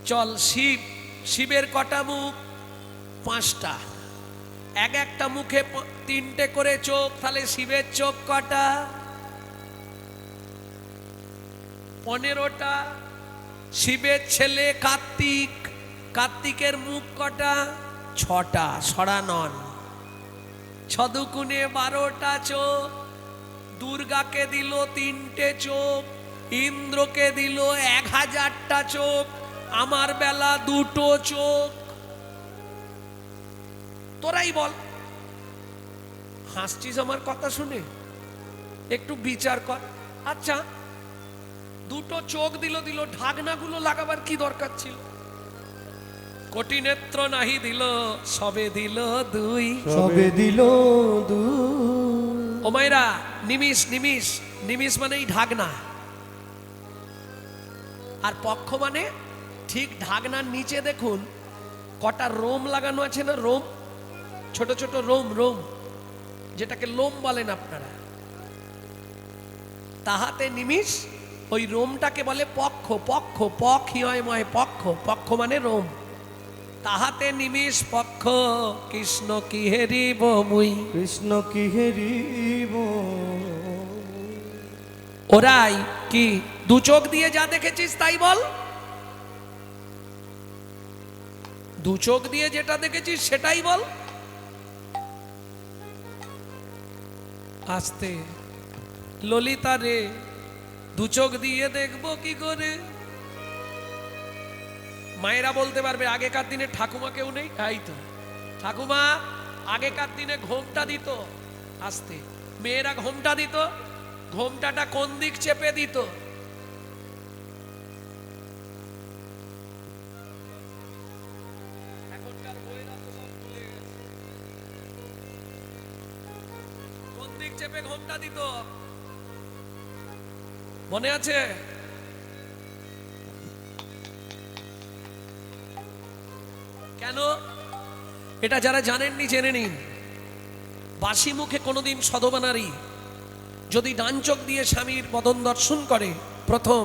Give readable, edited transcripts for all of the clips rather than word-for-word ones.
চল শিব, শিবের কটা মুখ? 5টা। এক একটা মুখে 3টে করে চোখ, তাহলে শিবের চোখ কটা? 15টা। শিবের ছেলে কার্তিক, কার্তিকের মুখ কটা? 6টা। সরানন 6×2 12টা চোখ। দুর্গাকে দিল 3টে চোখ, ইন্দ্রকে দিল 1000টা চোখ, আমার বেলা 2টো চোখ। তোরাই বল। হাসছিস আমার কথা শুনে? একটু বিচার কর। আচ্ছা, 2টো চোখ দিল, ঢাকনাগুলো লাগাবার কি দরকার ছিল? কোটি নেত্র নাহি দিল, সবে দিল 2। সবে দিল 2। ও মায়েরা, নিমিষ, নিমিষ, নিমিষ মানে এই ঢাকনা। আর পক্ষ মানে ঠিক ঢাকনার নিচে দেখুন কটা রোম লাগানো আছে না? রোম, ছোট ছোট রোম, রোম যেটাকে লোম বলেন আপনারা। তাহাতে নিমিষ, ওই রোমটাকে বলে পক্ষ। পক্ষ, পক হিময় পক্ষ, পক্ষ মানে রোম। তাহাতে নিমিষ পক্ষ, কৃষ্ণ কি হেরিব মুই। কৃষ্ণ কি হেরিব। ওরাই কি 2 চোখ দিয়ে যা দেখেছিস তাই বল? 2 চোখ দিয়ে যেটা দেখেছিস সেটাই বল। আস্তে, ললিতা রে, 2 চোখ দিয়ে দেখবো কি করে? মায়েরা বলতে পারবে, আগেকার দিনে ঠাকুমা কেউ নেই? তাই তো, ঠাকুমা আগেকার দিনে ঘোমটা দিত। আস্তে, মেয়েরা ঘোমটা দিত, ঘোমটাটা কোন দিক চেপে দিত? এখনকার বইয়েরা তো সব ভুলে গেছে। কোন দিক চেপে ঘোমটা দিত মনে আছে? কেন? এটা যারা জানেননি জেনে নিন। বাসি মুখে কোনোদিন সধবা নারী যদি ডান চোখ দিয়ে স্বামীর বদন দর্শন করে প্রথম,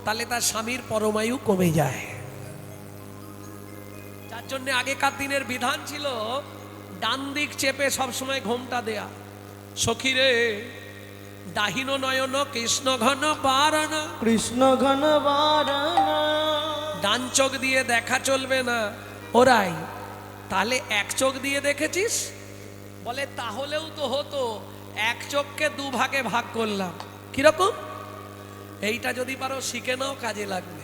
তাহলে তার স্বামীর পরমায়ু কমে যায়। যার জন্য আগেকার দিনের বিধান ছিল ডান দিক চেপে সবসময় ঘোমটা দেয়া। সখীরে, দাহিন নয়ন কৃষ্ণ ঘন বারণ। কৃষ্ণ ঘন বারণ। ডান চোখ দিয়ে দেখা চলবে না। ওরাই তাহলে 1 চোখ দিয়ে দেখেছিস? বলে তাহলেও তো হতো, 1 চোখকে 2 ভাগে ভাগ করলাম। কিরকম? এইটা যদি পারো শিখে নাও, কাজে লাগবে।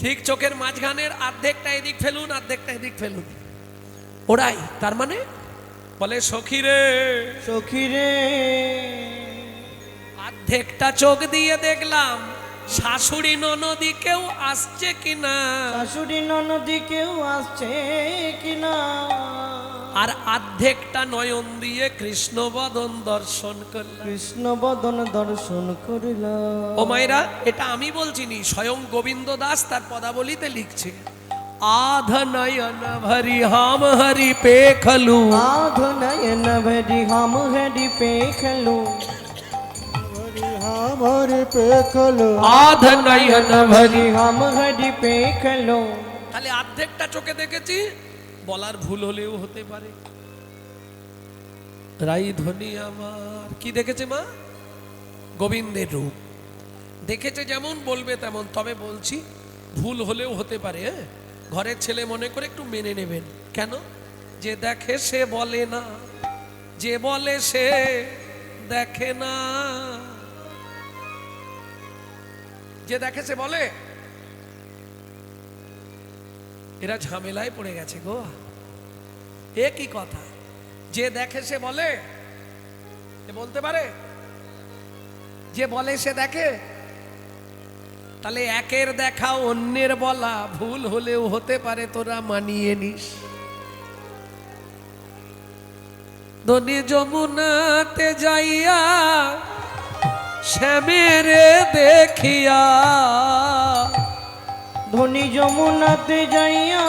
ঠিক চোখের মাঝখানের অর্ধেকটা এদিক ফেলুন, অর্ধেকটা এদিক ফেলুন। ওরাই তার মানে বলে সখীরে, সখীরে, অর্ধেকটা চোখ দিয়ে দেখলাম শাশুড়ি ননদি কেউ আসছে কিনা। শাশুড়ি ননদি কেউ আসছে কিনা। আর অর্ধেকটা নয়ন দিয়ে কৃষ্ণ বদন দর্শন করলাম। কৃষ্ণ বদন দর্শন করিলাম। ও মায়েরা, এটা আমি বলছিনি, স্বয়ং গোবিন্দ দাস তার পদাবলিতে লিখছে। आध नयन भरी हम हरि पेखलू। आध नयन भरी हम हरि पेखलू। हम हरि पेखलू। आध नयन भरी हम हरि पेखलू। তাহলে অর্ধেকটা চোখে দেখেছি, বলার ভুল হলেও হতে পারে। রাই ধ্বনি আমার কি দেখেছে মা? গোবিন্দের রূপ দেখেছে, যেমন বলবে তেমন। তবে বলছি ভুল হলেও হতে পারে। ঘরের ছেলে মনে করে একটু মেনে নেবেন। কেন? যে দেখে সে বলে না, যে বলে সে দেখে না। যে দেখে সে বলে। এরা ঝামেলায় পড়ে গেছে গো। এ কি কথা? যে দেখে সে বলে, এ বলতে পারে? যে বলে সে দেখে। তাহলে একের দেখা অন্যের বলা ভুল হলেও হতে পারে, তোরা মানিয়ে নিস। দনি যমুনাতে যাইয়া শ্যামেরে দেখিয়া ধনী যমুনাতে যাইয়া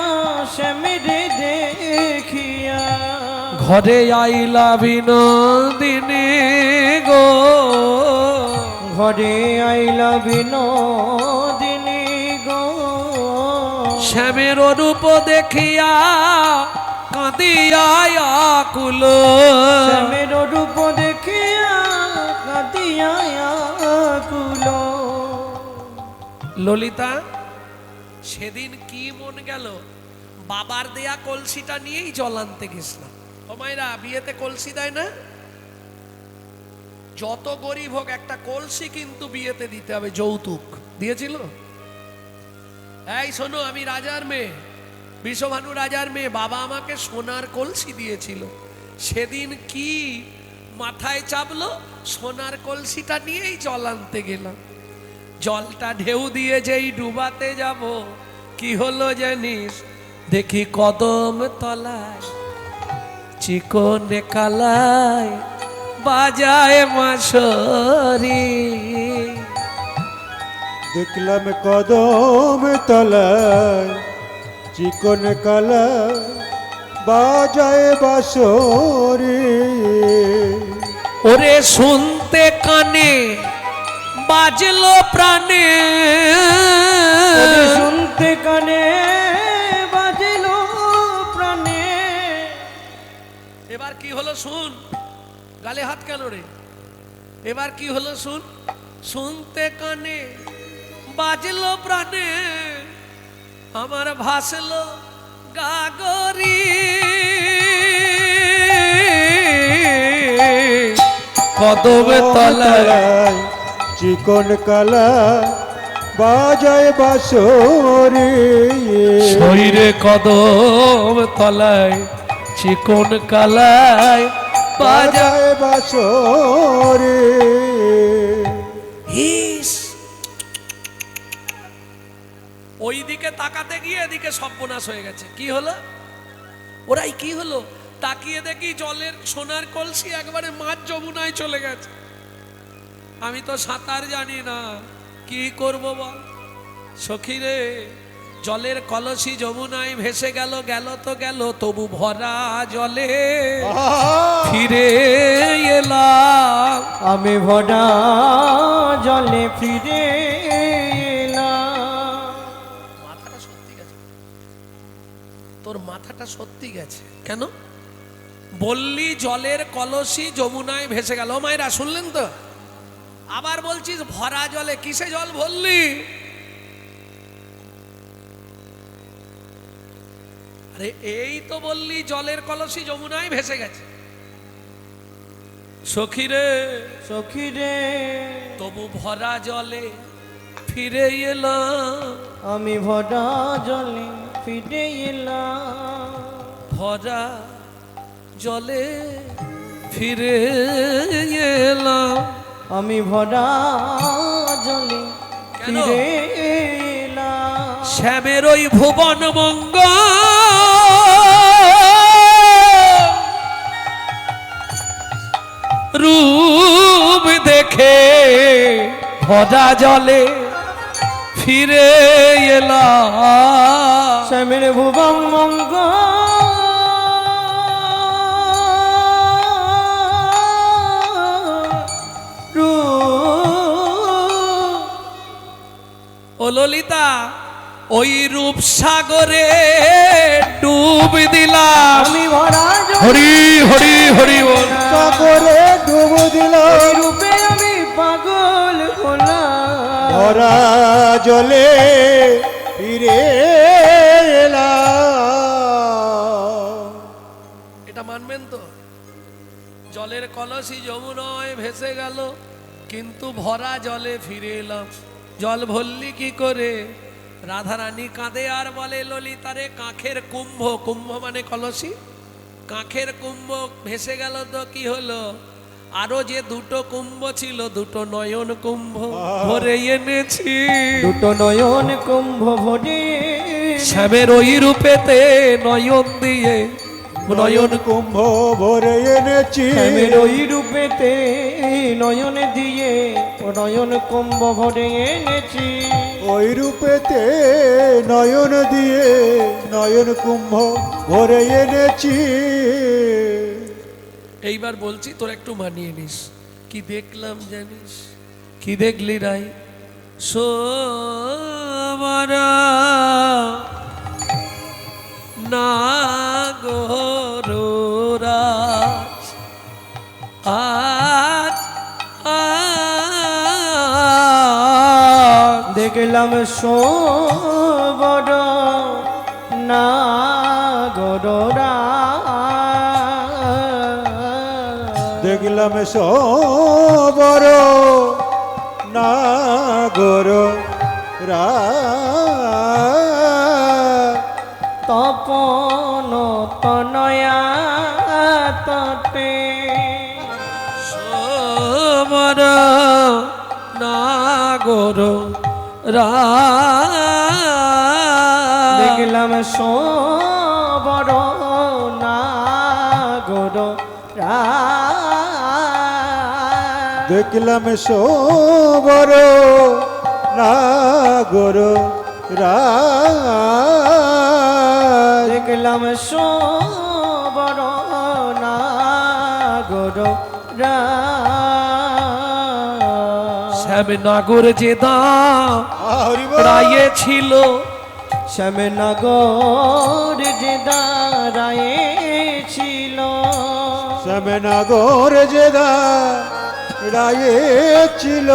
শ্যামেরে দেখিয়া ঘরে আইলা বিনোদিনী গো, ঘরে আইলা বিনোদিনী গো, শ্যামের রূপ দেখিয়া কাঁদিয়া আকুল। শ্যামের রূপ দেখিয়া কাঁদিয়া আকুল। ললিতা সেদিন কি মন গেল, বাবার দেয়া কলসিটা নিয়েই জল আনতে গেছিলাম। ও মায়েরা, বিয়েতে কলসি দেয় না? যত গরিব হোক একটা কলসি কিন্তু বিয়েতে দিতে হবে, যৌতুক। দিয়েছিল? এই শোনো, আমি রাজার মেয়ে, বিশ্বভানু রাজার মেয়ে, বাবা আমাকে সোনার কলসি দিয়েছিল। সেদিন কি মাথায় চাপলো, সোনার কলসিটা নিয়েই জল আনতে গেলাম। জলটা ঢেউ দিয়ে যেই ডুবাতে যাব, কি হলো জানিস? দেখি কদম তলায় চিকন কালায় বাজায় মাসরি। দেখলাম কদম তলায় চিকন কালা বাজায় বাঁশরি। ওরে শুনতে কানে বাজলো প্রাণে, ওরে শুনতে কানে বাজলো প্রাণে। এবার কি হলো শুন, গালে হাত কেন রে? এবার কি হলো শুন, শুনতে কানে বাজলো প্রাণে, আমার ভাসলো গাগরি। কদম তলায় চিকন কালা বাজায় বাঁশরি। শরীরে কদম তলায় চিকন কালায় বাজায়। বাজায় বাঁশরি। হিস, ওই দিকে তাকাতে গিয়ে এদিকে সর্বনাশ হয়ে গেছে। কি হলো ওরাই, কি হলো? তাকিয়ে দেখি জলের সোনার কলসি একবারে মাঝ যমুনায় চলে গেছে। আমি তো সাঁতার জানি না, কি করব বল? সখী রে, জলের কলসি যমুনায় ভেসে গেল, গেল তো গেল, তবু ভরা জলে ফিরে এলাম। আমি ভরা জলে ফিরে এলাম। মাথাটা সত্যি গেছে, তোর মাথাটা সত্যি গেছে। কেন বললি জলের কলসি যমুনায় ভেসে গেল? মায়েরা শুনলেন তো? আবার বলছিস ভরা জলে, কিসে জল ভরলি? আরে এই তো বললি জলের কলসি যমুনায় ভেসে গেছে। সখী রে, সখী রে, তবু ভরা জলে ফিরে এলাম। আমি ভরা জলে ফিরে এলাম। ভরা জলে ফিরে এলাম। আমি ভরা জলে কেন? ফিরে এলাম। শ্যামের ওই ভুবন মঙ্গ রূপ দেখে ভরা জলে ফিরে এলাম। শ্যামের ভুবন মঙ্গ ও ললিতা, ওই রূপ সাগরে ডুব দিলাম। আমি ভরা জলে হরি হরি হরি বল। সাগরে ডুব দিলাম। রূপে আমি পাগল হলাম। ভরা জলে ফিরে এলাম। এটা মানবেন তো? জলের কলসি যমুনায় ভেসে গেল, কিন্তু ভরা জলে ফিরে এলাম। জল ভরলি কি করে? রাধারানী কাঁদে আর বলে, ললিতারে কাঁখের কুম্ভ, কুম্ভ মানে কলসি, কাঁখের কুম্ভ ভেসে গেল তো কি হলো? আরো যে দুটো কুম্ভ ছিল, দুটো নয়ন কুম্ভ ভরে এনেছি। দুটো নয়ন কুম্ভ ভরে শ্যামের ওই রূপেতে নয়ন দিয়ে, নয়ন কুম্ভ ভরে এনেছি। শ্যামের ওই রূপেতে নয়ন দিয়ে নয়ন কুম্ভ ভরে এনেছি। ওই রূপেতে নয়ন দিয়ে নয়ন কুম্ভ ভরে এনেছি। এইবার বলছি তোর একটু মানিয়ে নিস। কি দেখলাম জানিস? কি দেখলি রাই? সোমরা নাগরাজ আজ দেখলাম সোবর নাগরা দেখলাম সবর নাগর তপন তনয়া তটে সোমর নাগর দেখলাম সোবর নাগর দেখলাম সবর নাগর দেখলাম সোবর নাগর শ্যাম নাগর যে দা রায়ে ছিল, শ্যামনগর যে দাঁড়ায়ে ছিল, শ্যামনগর যে দাঁড়ায়ে ছিল,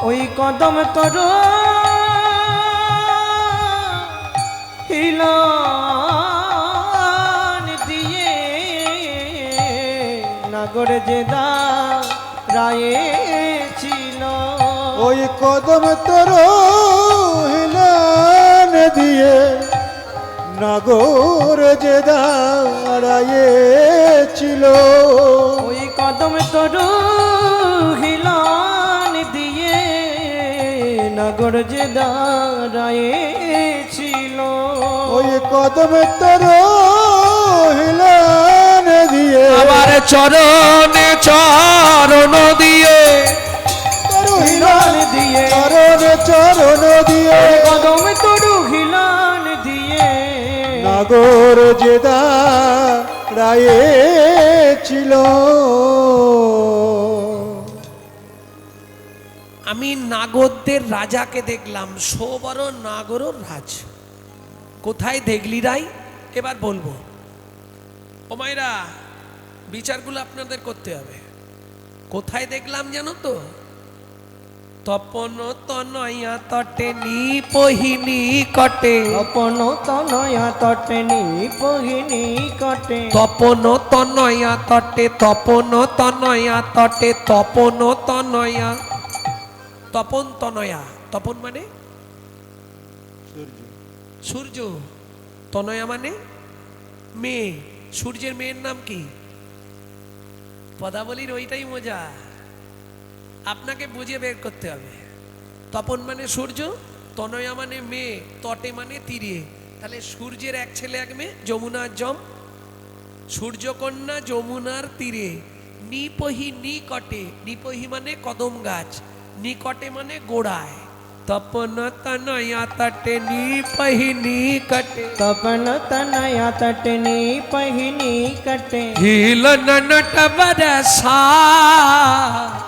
ওই কদম তর হিলন দিয়ে নাগর যে দাঁড়ায়ে ছিল, ওই কদম তোর হিলান দিয়ে নাগর যে দাঁড়ায়ে ছিল, ওই কদম তোর হিলন দিয়ে নাগর যে দাঁড়ায়ে ছিল, ওই কদম তোর হিলান দিয়ে আমার চরণে চরণ দিয়ে তোর হিলন দিয়ে চরণ চরণ দিয়ে কদম তোর হিলন দিয়ে নাগর যে দাঁড়ায়ে ছিল। আমি নাগরদের রাজাকে দেখলাম, সোবর নাগর রাজ। কোথায় দেখলি রাই? এবার বলবো। ও মায়েরা, বিচারগুলো আপনাদের করতে হবে। কোথায় দেখলাম জানো তো? তপন তনয়া তটে নিপহিনী কটে, তপন তনয়া তটে নিপহিনী কটে, তপন তনয়া তটে, তপন তনয়া তটে, তপন তনয়া, তপন তনয়া, তপন মানে সূর্য, তনয়া মানে মেয়ে। সূর্যের মেয়ের নাম কি? পদাবলীর ওইটাই মজা, আপনাকে বুঝে বের করতে হবে। তপন মানে সূর্য, তনয়া মানে মেয়ে, তটে মানে তীরে। তাহলে সূর্যের এক ছেলে এক মেয়ে, যমুনার জম, সূর্যকন্যা যমুনার তীরে। নিপহি নিকটে, নিপহি মানে কদম গাছ, নিকটে মানে গোড়ায়। তপন তনয়া তটে নিপহি নিকটে, তপন তনয়া তটে নিপহিনী কটে, হিলন নট বরসা,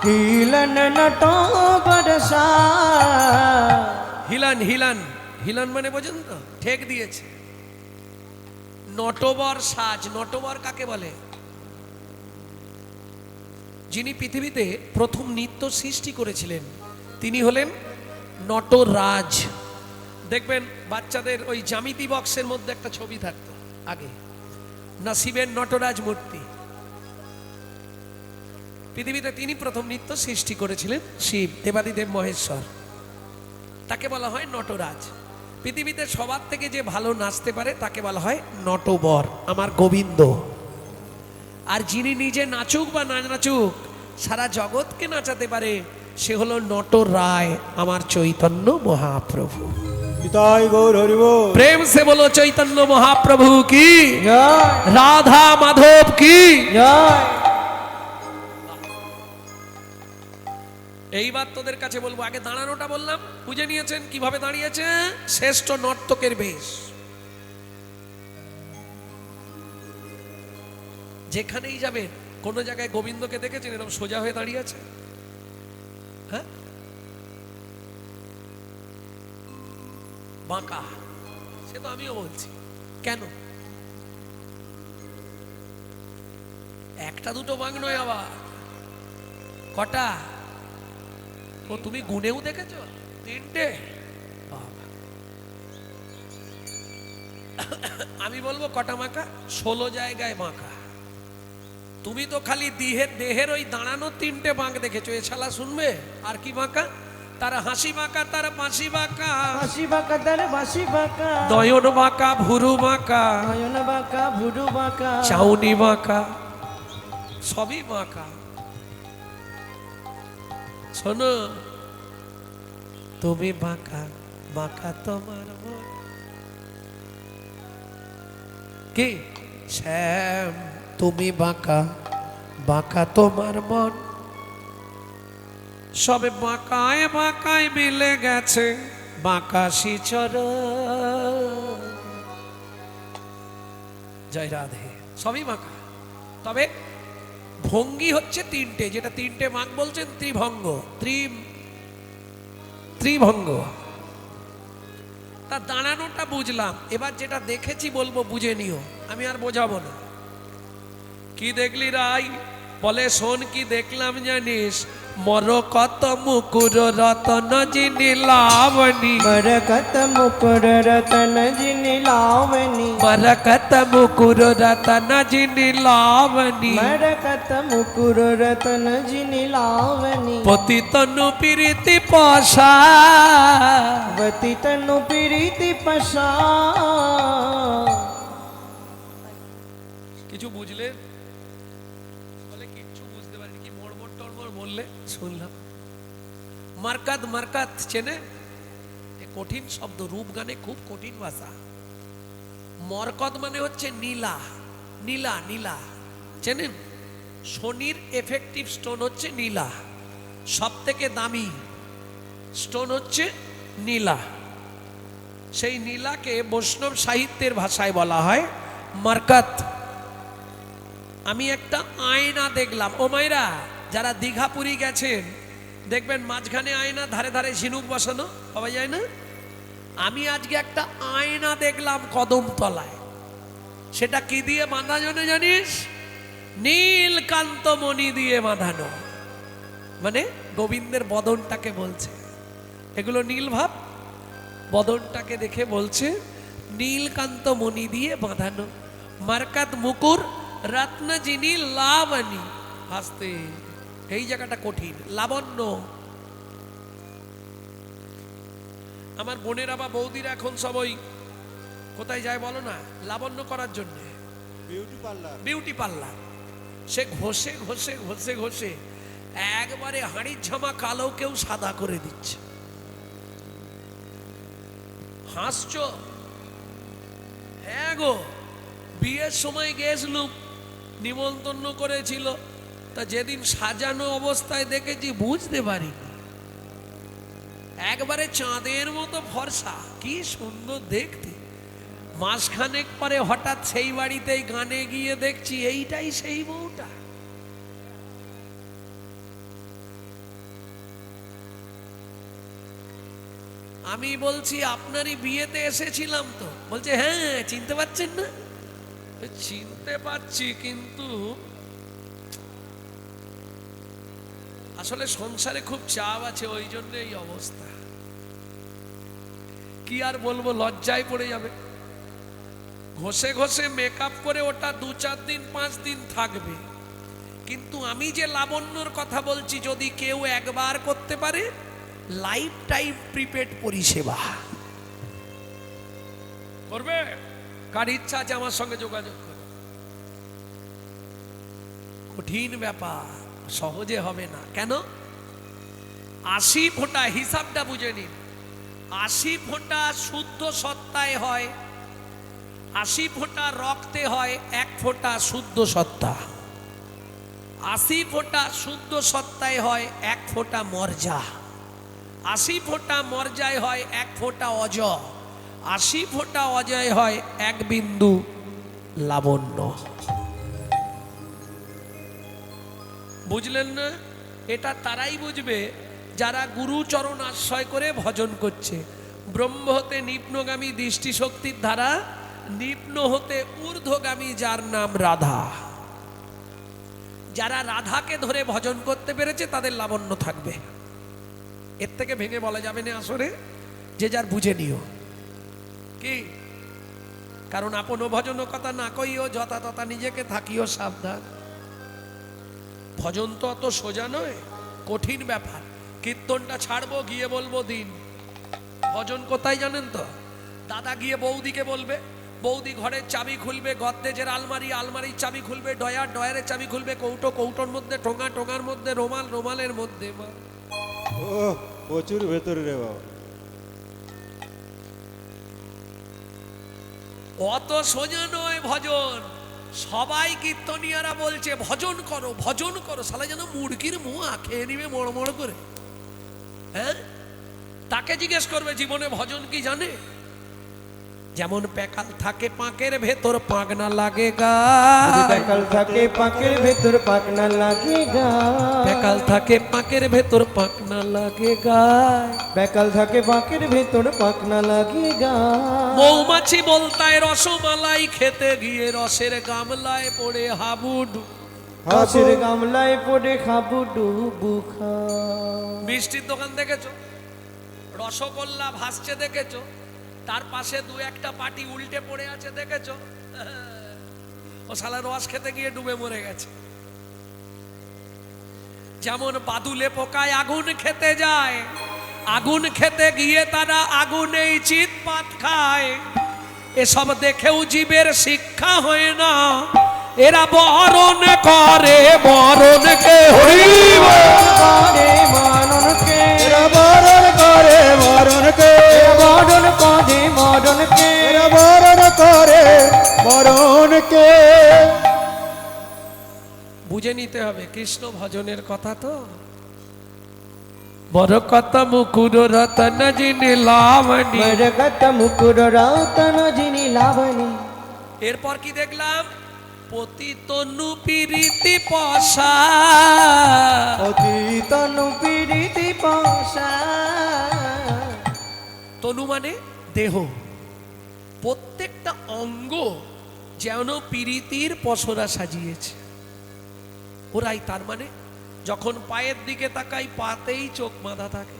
হিলন নট বরসা, হিলন হিলন হিলন মানে বোঝেন তো? ঠেক দিয়েছে। নটবর সাজ, নটবর কাকে বলে? যিনি পৃথিবীতে প্রথম নৃত্য সৃষ্টি করেছিলেন তিনি হলেন নটরাজ। দেখবেন বাচ্চাদের ওই জ্যামিতি বক্সের মধ্যে একটা ছবি থাকতো আগে, নাসিবের নটরাজ মূর্তি। পৃথিবীতে তিনি প্রথম নৃত্য সৃষ্টি করেছিলেন, শিব দেবাদিদেব মহেশ্বর, তাকে বলা হয় নটরাজ। পৃথিবীতে সবার থেকে যে ভালো নাচতে পারে তাকে বলা হয় নটবর, আমার গোবিন্দ। আর যিনি নিজে নাচুক বা না নাচুক সারা জগৎকে নাচাতে পারে সে হলো নটরায়, আমার চৈতন্য মহাপ্রভু। পিতাই গৌর হরি বল। প্রেম সে বলো চৈতন্য মহাপ্রভু কি, জয় রাধা মাধব কি। জয়। এইবার তোদের কাছে বলবো, আগে দাঁড়ানোটা বললাম, বুঝে নিয়েছেন কিভাবে দাঁড়িয়েছে? শ্রেষ্ঠ নর্তকের বেশ। যেখানেই যাবেন, কোন জায়গায় গোবিন্দকে দেখেছেন এরকম সোজা হয়ে দাঁড়িয়ে আছে? হ্যাঁ, বাঁকা। সে তো আমিও বলছি, কেন? একটা দুটো বাঁক নয়, আবার কটা? ও তুমি গুনেও দেখেছো? 3টে। বাবা, আমি বলবো কটা বাঁকা? 16 জায়গায় বাঁকা। তুমি তো খালি দেহের ওই দাঁড়ানো 3টে বাঁক দেখেছো, এছাড়া শুনবে আর কি বাঁকা? তার হাসি বাঁকা, তার বাঁশি বাঁকা, হাসি বাঁকা তার বাঁশি বাঁকা, নয়ন বাঁকা, ভুরু বাঁকা, নয়ন বাঁকা ভুরু বাঁকা, চাউনি বাঁকা, সবই বাঁকা। শোনো, তুমি বাঁকা, বাঁকা তোমার মন। কি শ্যাম, তুমি বাঁকা, বাঁকা তোমার মন। সবে বাঁকায় বাঁকায় মিলে গেছে বাঁকাশি চরণ। জয় রাধে। সবই বাঁকা, তবে ভঙ্গি হচ্ছে 3টে, যেটা 3টে বাঁক বলছেন ত্রিভঙ্গ, ত্রিভঙ্গ। তা দাঁড়ানোটা বুঝলাম, এবার যেটা দেখেছি বলবো, বুঝে নিও, আমি আর বোঝাবো না। কি দেখলি রাই? বলে শোন কি দেখলাম জানিস? মরকত মুকুর রতন জিনি লাবণী, बरकत मुकुर रतन जिनि लावनी, मरकत मुकुर रतन जिनि लावनी, बरकत मुकुर रतन जिनि लावनी, पतितनु प्रीति पाशा, वती तनु प्रीति पशा। কিছু বুঝলে? বলে কিচ্ছু বুঝতে পারিনি। কি মড়মড় টড়মড় বললে শুনলাম। মার্কাত, মার্কাত চেনে? এ কঠিন শব্দ, রূপ গানে খুব কঠিন ভাষা। মরকত মানে হচ্ছে নীলা, নীলা, নীলা চেনেন? শনির এফেক্টিভ স্টোন হচ্ছে নীলা, সব থেকে দামি স্টোন হচ্ছে নীলা। সেই নীলাকে বৈষ্ণব সাহিত্যের ভাষায় বলা হয় মার্কাত। আমি একটা আয়না দেখলাম। ও মায়েরা, যারা দীঘা পুরী গেছেন দেখবেন মাঝখানে আয়না, ধারে ধারে ঝিনুক বসানো, পাওয়া যায় না? আমি আজকে একটা আয়না দেখলাম কদমতলায়। সেটা কি দিয়ে বাঁধা জানিস? নীলকান্ত মণি দিয়ে বাঁধানো। মানে গোবিন্দের বদনটাকে বলছে, এগুলো নীল ভাব, বদনটাকে দেখে বলছে নীলকান্ত মণি দিয়ে বাঁধানো। মার্কাত মুকুর রত্ন জিনি লাবণী। হাসতে, এই জায়গাটা কঠিন। লাবণ্য, আমার বোনেরা বা বৌদিরা এখন সবাই কোথায় যায় বলো না? লাবণ্য করার জন্য বিউটি পার্লার। Beauty parlour. সে ঘষে ঘষে ঘষে ঘষে একবারে হাঁড়ির ঝামা কালো কেউ সাদা করে দিচ্ছে। হাসছো? হ্যাঁ গো, বিয়ের সময় গেছিলাম, নিমন্ত্রণ করেছিল, তা যেদিন সাজানো অবস্থায় দেখেছি বুঝতে পারিনি। একবারে চাঁদের মতো ফর্সা, কি সুন্দর দেখতে। মাসখানেক পরে হঠাৎ সেই বাড়িতেই গানে গিয়ে দেখছি এইটাই সেই বউটা। আমি বলছি আপনারই বিয়েতে এসেছিলাম তো। বলছে হ্যাঁ, চিনতে পারছেন না? চিনতে পারছি, কিন্তু আসলে সংসারে খুব চাপ আছে, ওই জন্য এই অবস্থা। কি আর বলবো, লজ্জায় পড়ে যাবে। ঘষে ঘষে মেকআপ করে ওটা 2-4 দিন 5 দিন থাকবে, কিন্তু আমি যে লাবণ্যর কথা বলছি, যদি কেউ একবার করতে পারে, লাইফ টাইম প্রিপেড পরিষেবা করবে। কার ইচ্ছা আছে আমার সঙ্গে যোগাযোগ করে। কঠিন ব্যাপার, সহজে হবে না। কেন? 80 ফোঁটা, হিসাবটা বুঝে নিন। 80 ফোঁটা শুদ্ধ সত্তায় হয়, 80 ফোঁটা রক্তে হয়, 1 ফোঁটা শুদ্ধ সত্তা। 80 ফোঁটা শুদ্ধ সত্তায় হয় 1 ফোঁটা মর্যা, 80 ফোঁটা মর্যায় হয় 1 ফোঁটা অজ, 80 ফোঁটা অজয় হয় 1 বিন্দু লাবণ্য। বুঝলেন না? এটা তারাই বুঝবে যারা গুরুচরণ আশ্রয় করে ভজন করছে। ব্রহ্ম হতে নিম্নগামী দৃষ্টিশক্তির ধারা, নিম্ন হতে ঊর্ধ্বগামী, যার নাম রাধা। যারা রাধাকে ধরে ভজন করতে পেরেছে তাদের লাবণ্য থাকবে। এর থেকে ভেঙে বলা যাবে না আসরে, যে যার বুঝে নিও কি। কারণ আপন ভজন কথা না কইও, যথা তথা নিজেকে থাকিও সাবধান। ভজন তো অত সোজা নয়, কঠিন ব্যাপার। কীর্তনটা ছাড়বো, গিয়ে বলবো দিন। ভজন কোথায় জানেন তো? দাদা গিয়ে বৌদিকে বলবে, বৌদি ঘরের চাবি খুলবে, গদ্দেজের আলমারি, আলমারির চাবি খুলবে, ডয়ার, ডয়ারের চাবি খুলবে, কৌটো, কৌটোর মধ্যে ঠোঙা, ঠোঙার মধ্যে রোমাল, রোমালের মধ্যে মা। ও প্রচুর ভেতরে রে বাবা। অত সোজা নয় ভজন। সবাই কীর্তনিয়ারা বলছে ভজন করো, ভজন করো, শালা যেন মুরগির মুয়া খেয়ে নিবে মড় মড় করে। হ্যাঁ, তাকে জিজ্ঞেস করবে জীবনে ভজন কি জানে? যেমন প্যাকাল থাকে পাঁকের ভেতর, পাক না লাগে গায়। প্যাকাল থাকে পাকের ভেতর, পাক না লাগে গায়। প্যাকাল থাকে পাঁকের ভেতর, পাক না লাগে গায়। প্যাকাল থাকে পাকের ভেতর, পাক না লাগে গায়। মৌমাছি বলতায় রসমালাই খেতে গিয়ে রসের গামলায় পড়ে হাবুডু। রসের গামলায় পড়ে খাবু ডুবু খা। মিষ্টির দোকান দেখেছো? রসগোল্লা ভাসছে দেখেছো? তার পাশে 2-1টা পাটি উল্টে পড়ে আছে দেখেছো? ও শালা রস খেতে গিয়ে ডুবে মরে গেছে। যেমন বাদুলে পোকায় আগুন খেতে যায়, আগুন খেতে গিয়ে তারা আগুনেই চিৎপাত খায়। এসব দেখেও জীবের শিক্ষা হয় না, এরা বরণ করে মরণকে। হরিব করে মরণকে, এরা বরণ করে মরণকে, মরণ করে মরণকে। এরা বরণ করে মরণকে। বুঝে নিতে হবে কৃষ্ণ ভজনের কথা তো। বড় কথা মুকুর রতন যিনি লাবণী। মরগত মুকুর রতন যিনি লাবণী। এরপর কি দেখলাম? পতি তনু পিরিতি পশা। অতীতনু পীড়িতি পশা। তনু মানে দেহ, প্রত্যেকটা অঙ্গ যেন পিরিতির পসরা সাজিয়েছে ওরাই। তার মানে যখন পায়ের দিকে তাকাই পাতেই চোখ বাঁধা থাকে,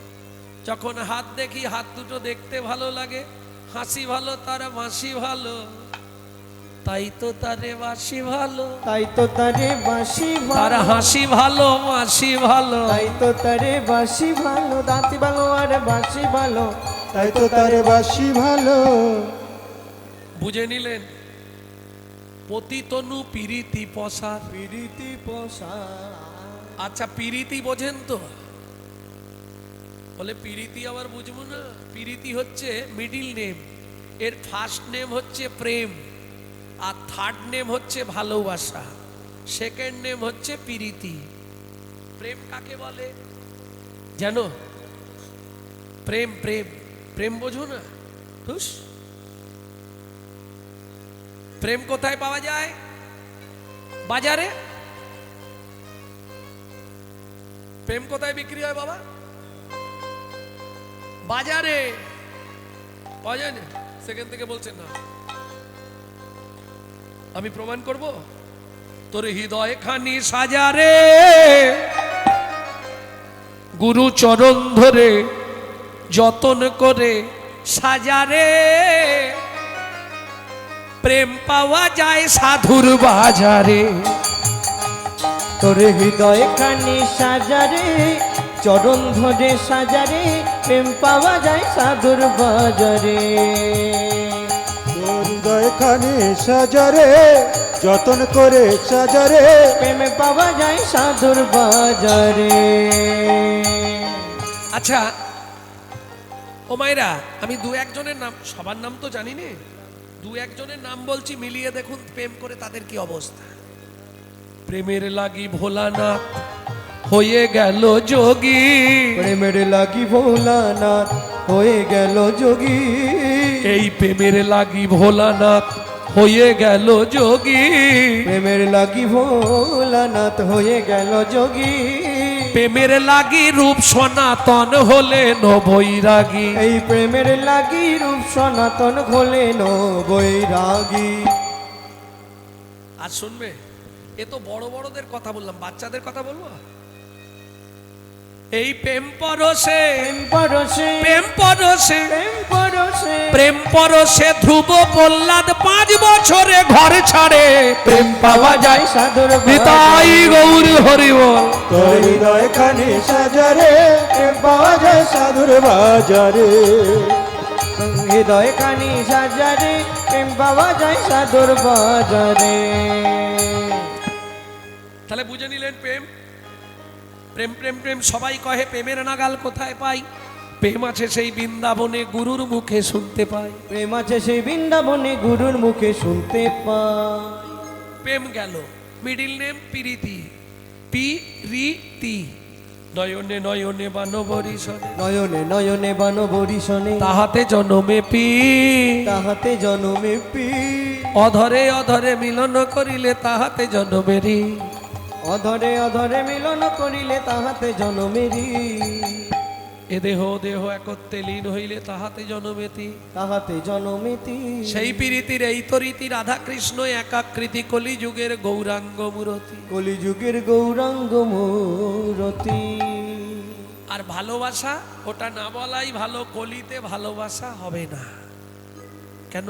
যখন হাত দেখি হাত দুটো দেখতে ভালো লাগে, হাসি ভালো তার বাঁশি ভালো, তাই তো তারে বাঁশি ভালো। তাই তো তারে বাঁশি তার ভালো, হাসি ভালো বাঁশি ভালো। তাই তো তারে বাঁশি ভালো। দাঁতি ভালো আর বাঁশি ভালো, তাই তো তারে বাসি ভালো। বুঝে নিলেন? পতিতনু পিরিতি পসার। পীড়িতি পশা। আচ্ছা পিরিতি বোঝেন তো? বলে পিরিতি আবার বুঝবো না? পিরিতি হচ্ছে মিডিল নেম, এর ফার্স্ট নেম হচ্ছে প্রেম, আর থার্ড নেম হচ্ছে ভালোবাসা, সেকেন্ড নেম হচ্ছে পিরিতি। প্রেম কাকে বলে জানো? প্রেম প্রেম প্রেম বোঝো না? হুস, প্রেম কোথায় পাওয়া যায়? বাজারে। প্রেম কোথায় বিক্রি হয় বাবা? বাজারে। পাওয়া যায় না? সেখান থেকে বলছেন না, আমি প্রমাণ করব। তোর হৃদয় খানি সাজারে, গুরু চরণ ধরে যতন করে সাজারে। প্রেম পাওয়া যায় সাধুর বাজারে। তোর হৃদয় খানি সাজারে, চরণ ধরে সাজারে। প্রেম পাওয়া যায় সাধুর বাজারে। হৃদয় খানি সাজারে, যতন করে সাজারে। প্রেম পাওয়া যায় সাধুর বাজারে। আচ্ছা ও মায়েরা, আমি 2-1 জনের নাম, সবার নাম তো জানি না, 2-1 জনের নাম বলছি, মিলিয়ে দেখুন প্রেম করে তাদের কি অবস্থা। প্রেমের লাগি ভোলানাথ হয়ে গেল যোগী। প্রেমের লাগি ভোলানাথ হয়ে গেল যোগী। এই প্রেমের লাগি ভোলানাথ হয়ে গেল যোগী। প্রেমের লাগি ভোলানাথ হয়ে গেল যোগী। প্রেমের লাগি রূপ সনাতন হলেন বৈরাগী। এই প্রেমের লাগি রূপ সনাতন হলেন বৈরাগী। আর শুনবে, এ তো বড় বড়দের কথা বললাম, বাচ্চাদের কথা বলবো। এই প্রেম পরশে প্রেম পরশে প্রেম পরশে প্রেম পরশে প্রেম পরশে ধ্রুব প্রহ্লাদ 5 বছরে ঘর ছাড়ে প্রেম পাওয়া যায় সাধুর নিতাই গৌর হরি বল। তোর হৃদয় খানি সাজারে প্রেম পাওয়া যায় সাধুর বাজারে। হৃদয় কানি সাজারে প্রেম পাওয়া যায় সাধুর বাজারে। তাহলে বুঝে নিলেন প্রেম প্রেম প্রেম প্রেম সবাই কহে, প্রেমের নাগাল কোথায় পাই? প্রেম আছে সেই বৃন্দাবনে গুরুর মুখে শুনতে পাই। প্রেম আছে সেই বৃন্দাবনে গুরুর মুখে শুনতে পাই। প্রেম গেল, মিডিল নেম প্রীতি, প্রীতি। নয়নে নয়নে বানবরিশনে নয়নে নয়নে বান বরিশনে তাহাতে জনমে পি। তাহাতে জনমে পি। অধরে অধরে মিলন করিলে তাহাতে জনমেরি। অধরে অধরে মিলন করিলে তাহাতে জনমেরি। এ দেহ দেহ একত্রে লীন হইলে তাহাতে জনমেতি। তাহাতে জনমেতি। সেই প্রীতির এই তরিতি রাধা কৃষ্ণ একাকৃতি কলিযুগের গৌরাঙ্গ মূরতি। কলিযুগের গৌরাঙ্গ মূরতি। আর ভালোবাসা ওটা না বলাই ভালো, কলিতে ভালোবাসা হবে না। কেন?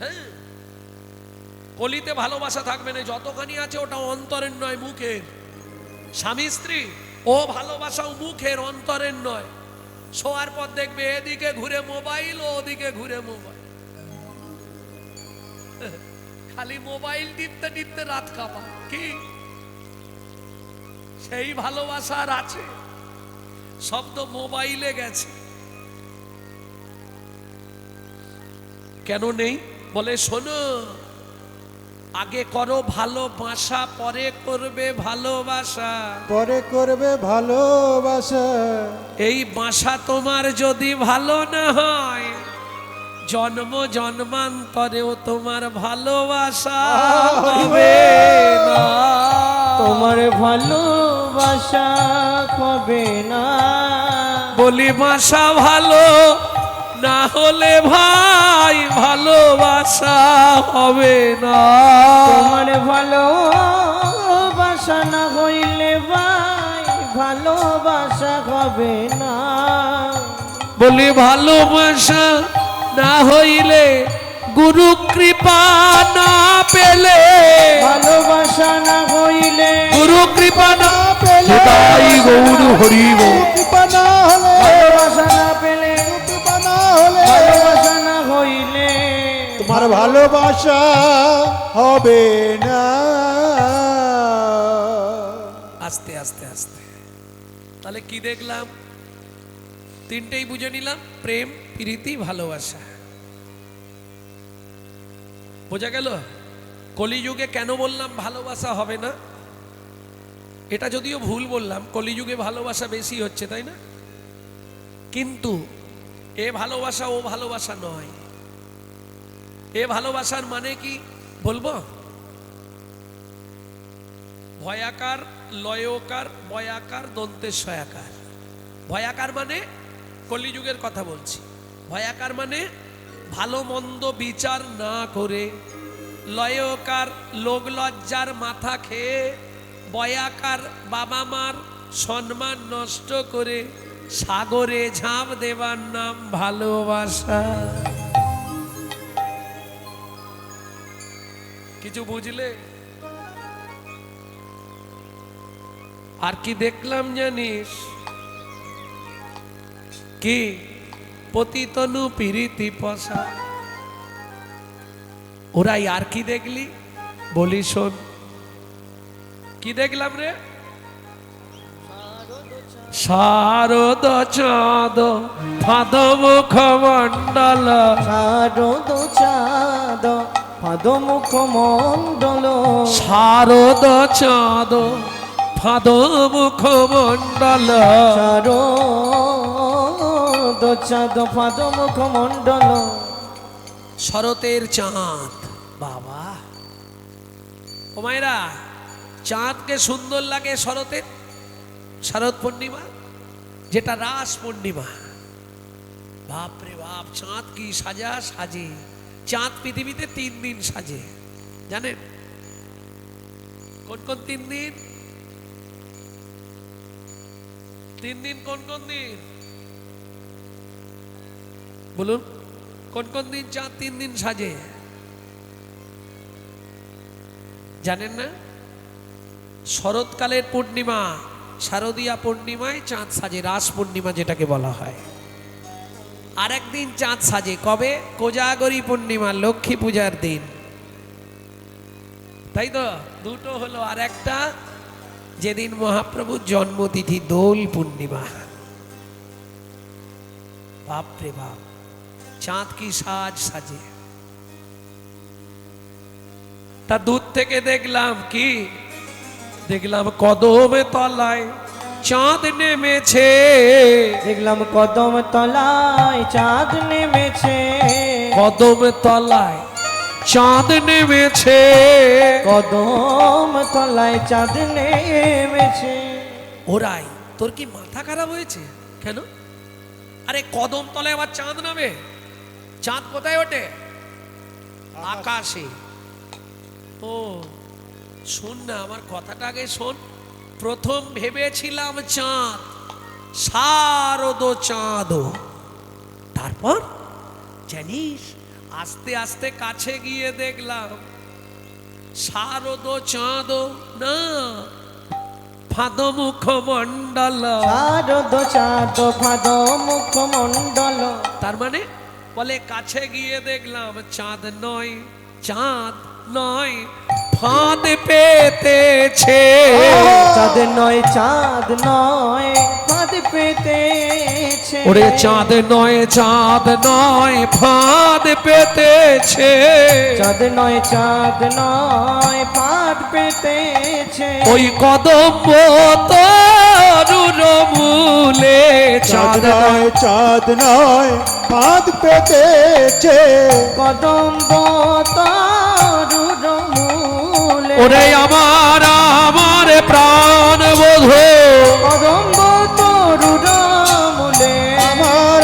হ্যাঁ, কলিতে ভালোবাসা থাকবে না, যতখানি আছে ওটা অন্তরের নয় মুখের। স্বামী স্ত্রী ও ভালোবাসাও মুখের, অন্তরের নয়। শোয়ার পর দেখবে এদিকে ঘুরে মোবাইল, ও ওদিকে ঘুরে মোবাইল, খালি মোবাইল টিপতে টিপতে রাত কাপা। কি সেই ভালোবাসা আর আছে? সব তো মোবাইলে গেছে। কেন নেই? বলে শোনো, আগে করো ভালোবাসা, পরে করবে ভালোবাসা। পরে করবে ভালোবাসা। এই বাসা তোমার যদি ভালো না হয়, জন্ম জন্মান্তরেও তোমার ভালোবাসা হবে না। তোমার ভালোবাসা হবে না। বলি বাসা ভালো না হলে ভাই ভালোবাসা হবে না। তোমার ভালোবাসা না হইলে ভাই ভালোবাসা হবে না। বলি ভালোবাসা না হইলে গুরু কৃপা না পেলে, ভালোবাসা না হইলে গুরু কৃপা না পেলে তাই গৌর হরিব। কৃপা না হলে ভালোবাসা না পেলে কৃপা না হলে ভালোবাসা না হইলে তোমার ভালোবাসা হবে না। আস্তে আস্তে আস্তে। তাহলে কি দেখলাম? তিনটেই বুঝে নিলাম, প্রেম প্রীতি ভালোবাসা। বোঝা গেল? কলিযুগে কেন বললাম ভালোবাসা হবে না? এটা যদিও ভুল বললাম, কলিযুগে ভালোবাসা বেশি হচ্ছে, তাই না? কিন্তু এ ভালোবাসা ও ভালোবাসা নয়। এ ভালোবাসার মানে কি বলবো? ভয়াকার, লয়কার, বয়াকার, দন্তেশ্বয়াকার। ভয়াকার মানে কলিযুগের কথা বলছি। ভয়াকার মানে ভালো মন্দ বিচার না করে, লয়কার লোক লজ্জার মাথা খেয়ে, বয়াকার বাবা মার সম্মান নষ্ট করে সাগরে ঝাঁপ দেবার নাম ভালোবাসা। কিছু বুঝলে? আর কি দেখলাম জানিস? কি পতিতনু প্রীতি পশা। ওরাই আর কি দেখলি? বলি শোন, কি দেখলাম রে? শারদ চাঁদ ফাদ মুখ মণ্ডল, শারদ চাঁদ ফাদ মুখমণ্ডল শারদ চাঁদ ফাদ মুখমণ্ডল শারদ চাঁদ ফাদ মুখমণ্ডল শরতের চাঁদ। বাবা ও মায়েরা, চাঁদকে সুন্দর লাগে শরতের, শরৎ পূর্ণিমা যেটা রাস পূর্ণিমা। বাপ রে বাপ, চাঁদ কি সাজে। চাঁদ পৃথিবীতে 3 দিন সাজে, জানেন কোন কোন 3 দিন? 3 দিন কোন কোন দিন বলুন? কোন কোন দিন চাঁদ 3 দিন সাজে জানেন না? শরৎকালের পূর্ণিমা, শারদীয়া পূর্ণিমায় চাঁদ সাজে, রাস পূর্ণিমা যেটাকে বলা হয়। আর একদিন চাঁদ সাজে কবে? কোজাগরী পূর্ণিমা, লক্ষ্মী পূজার দিন, তাই তো? দুটো হলো। আর একটা যেদিন মহাপ্রভুর জন্মতিথি, দোল পূর্ণিমা। বাপরে বাপ, চাঁদ কি সাজে। তা দূর থেকে দেখলাম কি? দেখলাম কদমে তলায় চাঁদ নেমেছে। দেখলাম কদম তলায় চাঁদ নেমেছে, কদম তলায় চাঁদ নেমেছে। কদম তলায় চাঁদ নেমেছে। ওরাই, তোর কি মাথা খারাপ হয়েছে? কেন? আরে কদম তলায় আবার চাঁদ নামে? চাঁদ কোথায় ওঠে? আকাশে। ও শোন না, আমার কথাটা আগে শোন। প্রথম ভেবেছিলাম চাঁদ, শারদ চাঁদ। তারপর জানিস, আস্তে আস্তে কাছে গিয়ে দেখলাম শারদ চাঁদ না, ফাদ মুখমণ্ডল। শারদ চাঁদ ফাদ মুখমণ্ডল। তার মানে বলে কাছে গিয়ে দেখলাম চাঁদ নয়, চাঁদ নয়, ফাঁদ পেতেছে। চাঁদ নয়, চাঁদ নয়, ফাঁদ পেতেছে। ওরে চাঁদ নয়, চাঁদ নয়, ফাঁদ পেতেছে। চাঁদ নয়, চাঁদ নয়, ফাঁদ পেতেছে। ওই কদম্ব তরুর মূলে চাঁদ চাঁদ নয়, চাঁদ নয়, ফাঁদ পেতেছে। কদম্ব তরুর মূলে। ওরে আমার প্রাণ বোধ, কদম্ব তরুর মূলে। আমার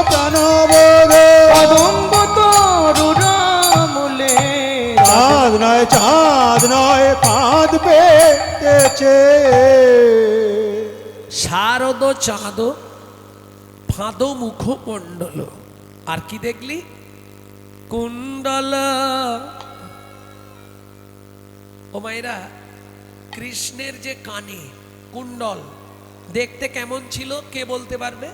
প্রাণবোধ। কদম্ব তরুর মূলে। চাঁদ নয়, চাঁদ নয়, ফাঁদ পেতেছে। শারদ চাঁদ ফাঁদ মুখমণ্ডল। আর কি দেখলি? কুণ্ডল। ও মায়েরা, কৃষ্ণের যে কানে কুণ্ডল দেখতে কেমন ছিল কে বলতে পারবে?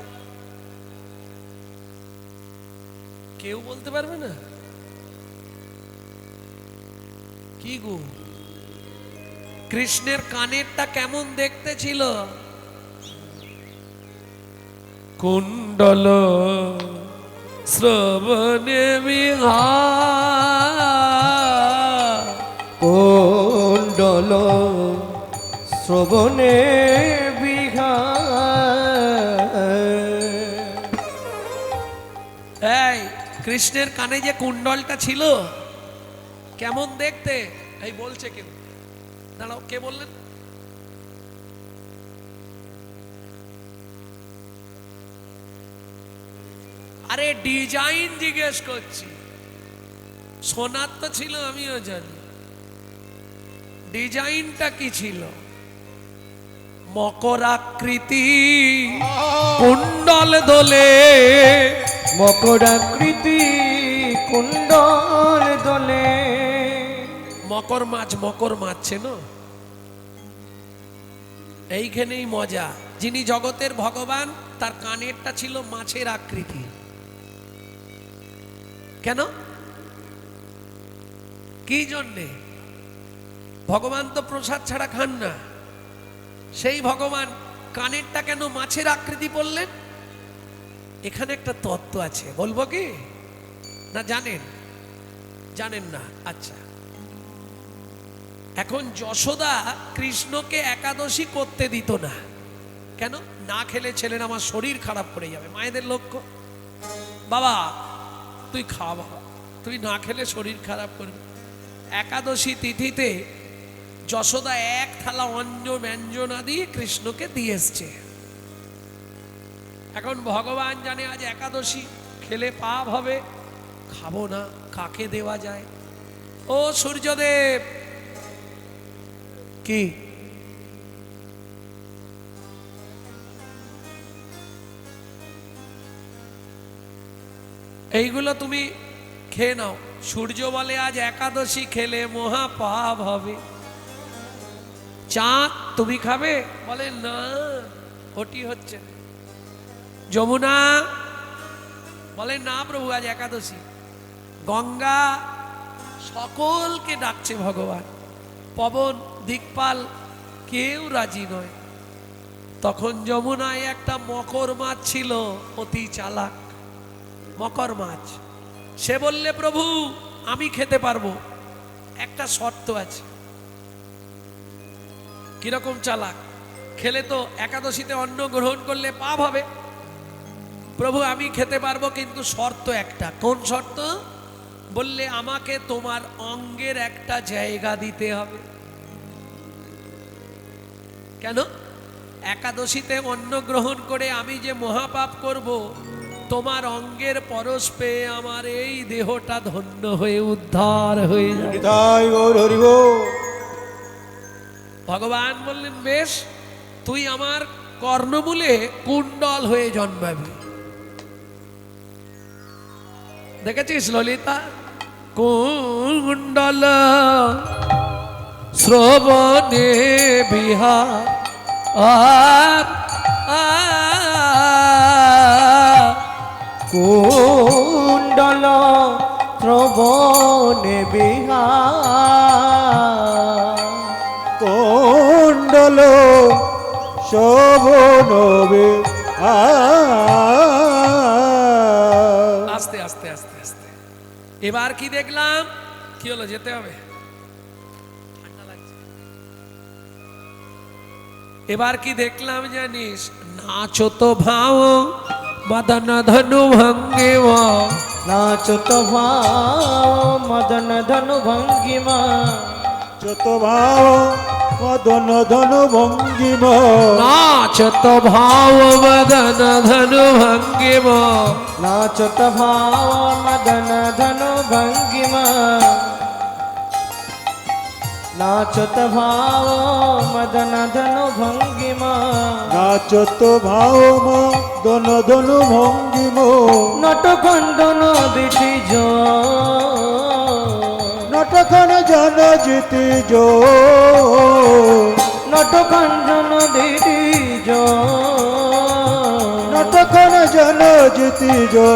কেউ বলতে পারবে না? কি গো, কৃষ্ণের কানেরটা কেমন দেখতে ছিল? কুণ্ডল শ্রবণে বিহার। কুণ্ডল শ্রবণে বিহার। এই কৃষ্ণের কানে যে কুণ্ডলটা ছিল কেমন দেখতে? এই বলছে কেউ, দাঁড়াও, কে বললেন? আরে ডিজাইন জিজ্ঞেস করছি। সোনার তো ছিল, আমিও জানি। ডিজাইনটা কি ছিল? মকরাকৃতি কুণ্ডল দোলে। মকরাকৃতি কুণ্ডল দোলে। মকর মাছ চেনো? এইখানেই মজা। যিনি জগতের ভগবান, তার কানেরটা ছিল মাছের আকৃতি। কেন? কি জন্যে? ভগবান তো প্রসাদ ছাড়া খান না। সেই ভগবান কানেরটা কেন মাছের আকৃতি বললেন? এখানে একটা তত্ত্ব আছে, বলবো কি না জানেন? জানেন না? আচ্ছা, এখন যশোদা কৃষ্ণকে একাদশী করতে দিত না। কেন? না খেলে ছেলের আমার শরীর খারাপ করে যাবে। মায়েদের লক্ষ্য, বাবা তুই খা, বাবা তুই না খেলে শরীর খারাপ করবে। একাদশী তিথিতে যশোদা এক থালা অন্ন ব্যঞ্জনাদি কৃষ্ণকে দিয়ে এসছে। এখন ভগবান জানে আজ একাদশী, খেলে পাপ হবে, খাবো না, কাকে দেওয়া যায়? ও সূর্যদেব, কি এইগুলো তুমি খেয়ে নাও। সূর্য বলে আজ একাদশী খেলে মহা পাপ হবে। চাঁদ, তুমি খাবে? বলে না, ওটি হচ্ছে না। যমুনা বলে না প্রভু আজ একাদশী। গঙ্গা, সকলকে ডাকছে ভগবান। পবন, দিকপাল, কেউ রাজি নয়। তখন যমুনায় একটা মকর মাছ ছিল, অতি চালাক মকর মাছ। সে বললে প্রভু আমি খেতে পারবো, একটা শর্ত আছে। কিরকম চালাক! খেলে তো একাদশীতে অন্ন গ্রহণ করলে পাপ হবে। প্রভু আমি খেতে পারবো, কিন্তু শর্ত একটা। কোন শর্ত? বললে আমাকে তোমার অঙ্গের একটা জায়গা দিতে হবে। কেন? একাদশীতে অন্ন গ্রহণ করে আমি যে মহাপাপ করব, তোমার অঙ্গের পরশ পেয়ে আমার এই দেহটা ধন্য হয়ে উদ্ধার হয়ে যাবে। নিতাই গৌর হরি বল। ভগবান বললেন বেশ, তুই আমার কর্ণমূলে কুণ্ডল হয়ে জন্মাবি। দেখেছিস ললিতা? কুণ্ডল শ্রবণে বিহার আর কুণ্ডল শ্রবণে বিহার, কুণ্ডল শোভনবে। আস্তে আস্তে আস্তে আস্তে। এবার কি দেখলাম? কি হলো? যেতে হবে, ঠান্ডা লাগছে। এবার কি দেখলাম জানিস? নাচো তো ভাও মদন ধনু ভঙ্গিমা। নাচত ভাও মদন ধনু ভঙ্গিমা, যত ভাব মদন ধন ভঙ্গিম। নাচো তো ভাও মদন ধনু ভঙ্গিমা। নাচত ভাও মদন ধনু ভঙ্গিমা, নাচত ভাও মদন ধনু ভঙ্গিমা। নাচত ভাব মদন ধন ভঙ্গিম। নটকন্দন দিঠি জো, নটখন জন জিতি জো। নটকন্দন দিঠি জো, নটখন জন জিতি জো।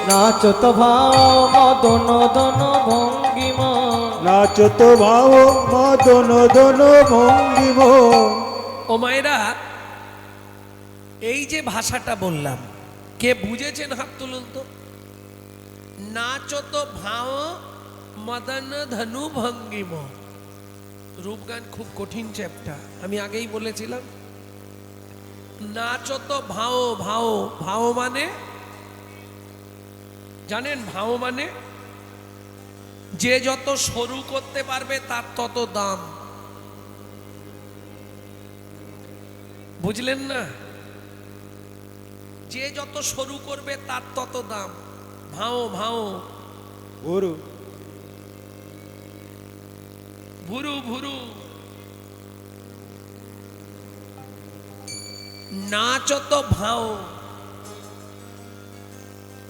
নাচত ভাও মদন ধন ভঙ্গিমা। নাচত ভাব মদন ধন ভঙ্গিম। ও মায়েরা, এই যে ভাষাটা বললাম, কে বুঝেছেন হাত তুলুন তো। নাচো তো ভাও মদন ধনু ভঙ্গিম। রূপগান খুব কঠিন চ্যাপ্টার, আমি আগেই বলেছিলাম। নাচো তো ভাও, ভাও ভাও মানে জানেন? ভাও মানে যে যত সরু করতে পারবে তার তত দাম। বুঝলেন না? যে যত সরু করবে তার তত দাম। ভাও ভাও, গুরু ভুরু ভুরু। নাচো তো ভাও।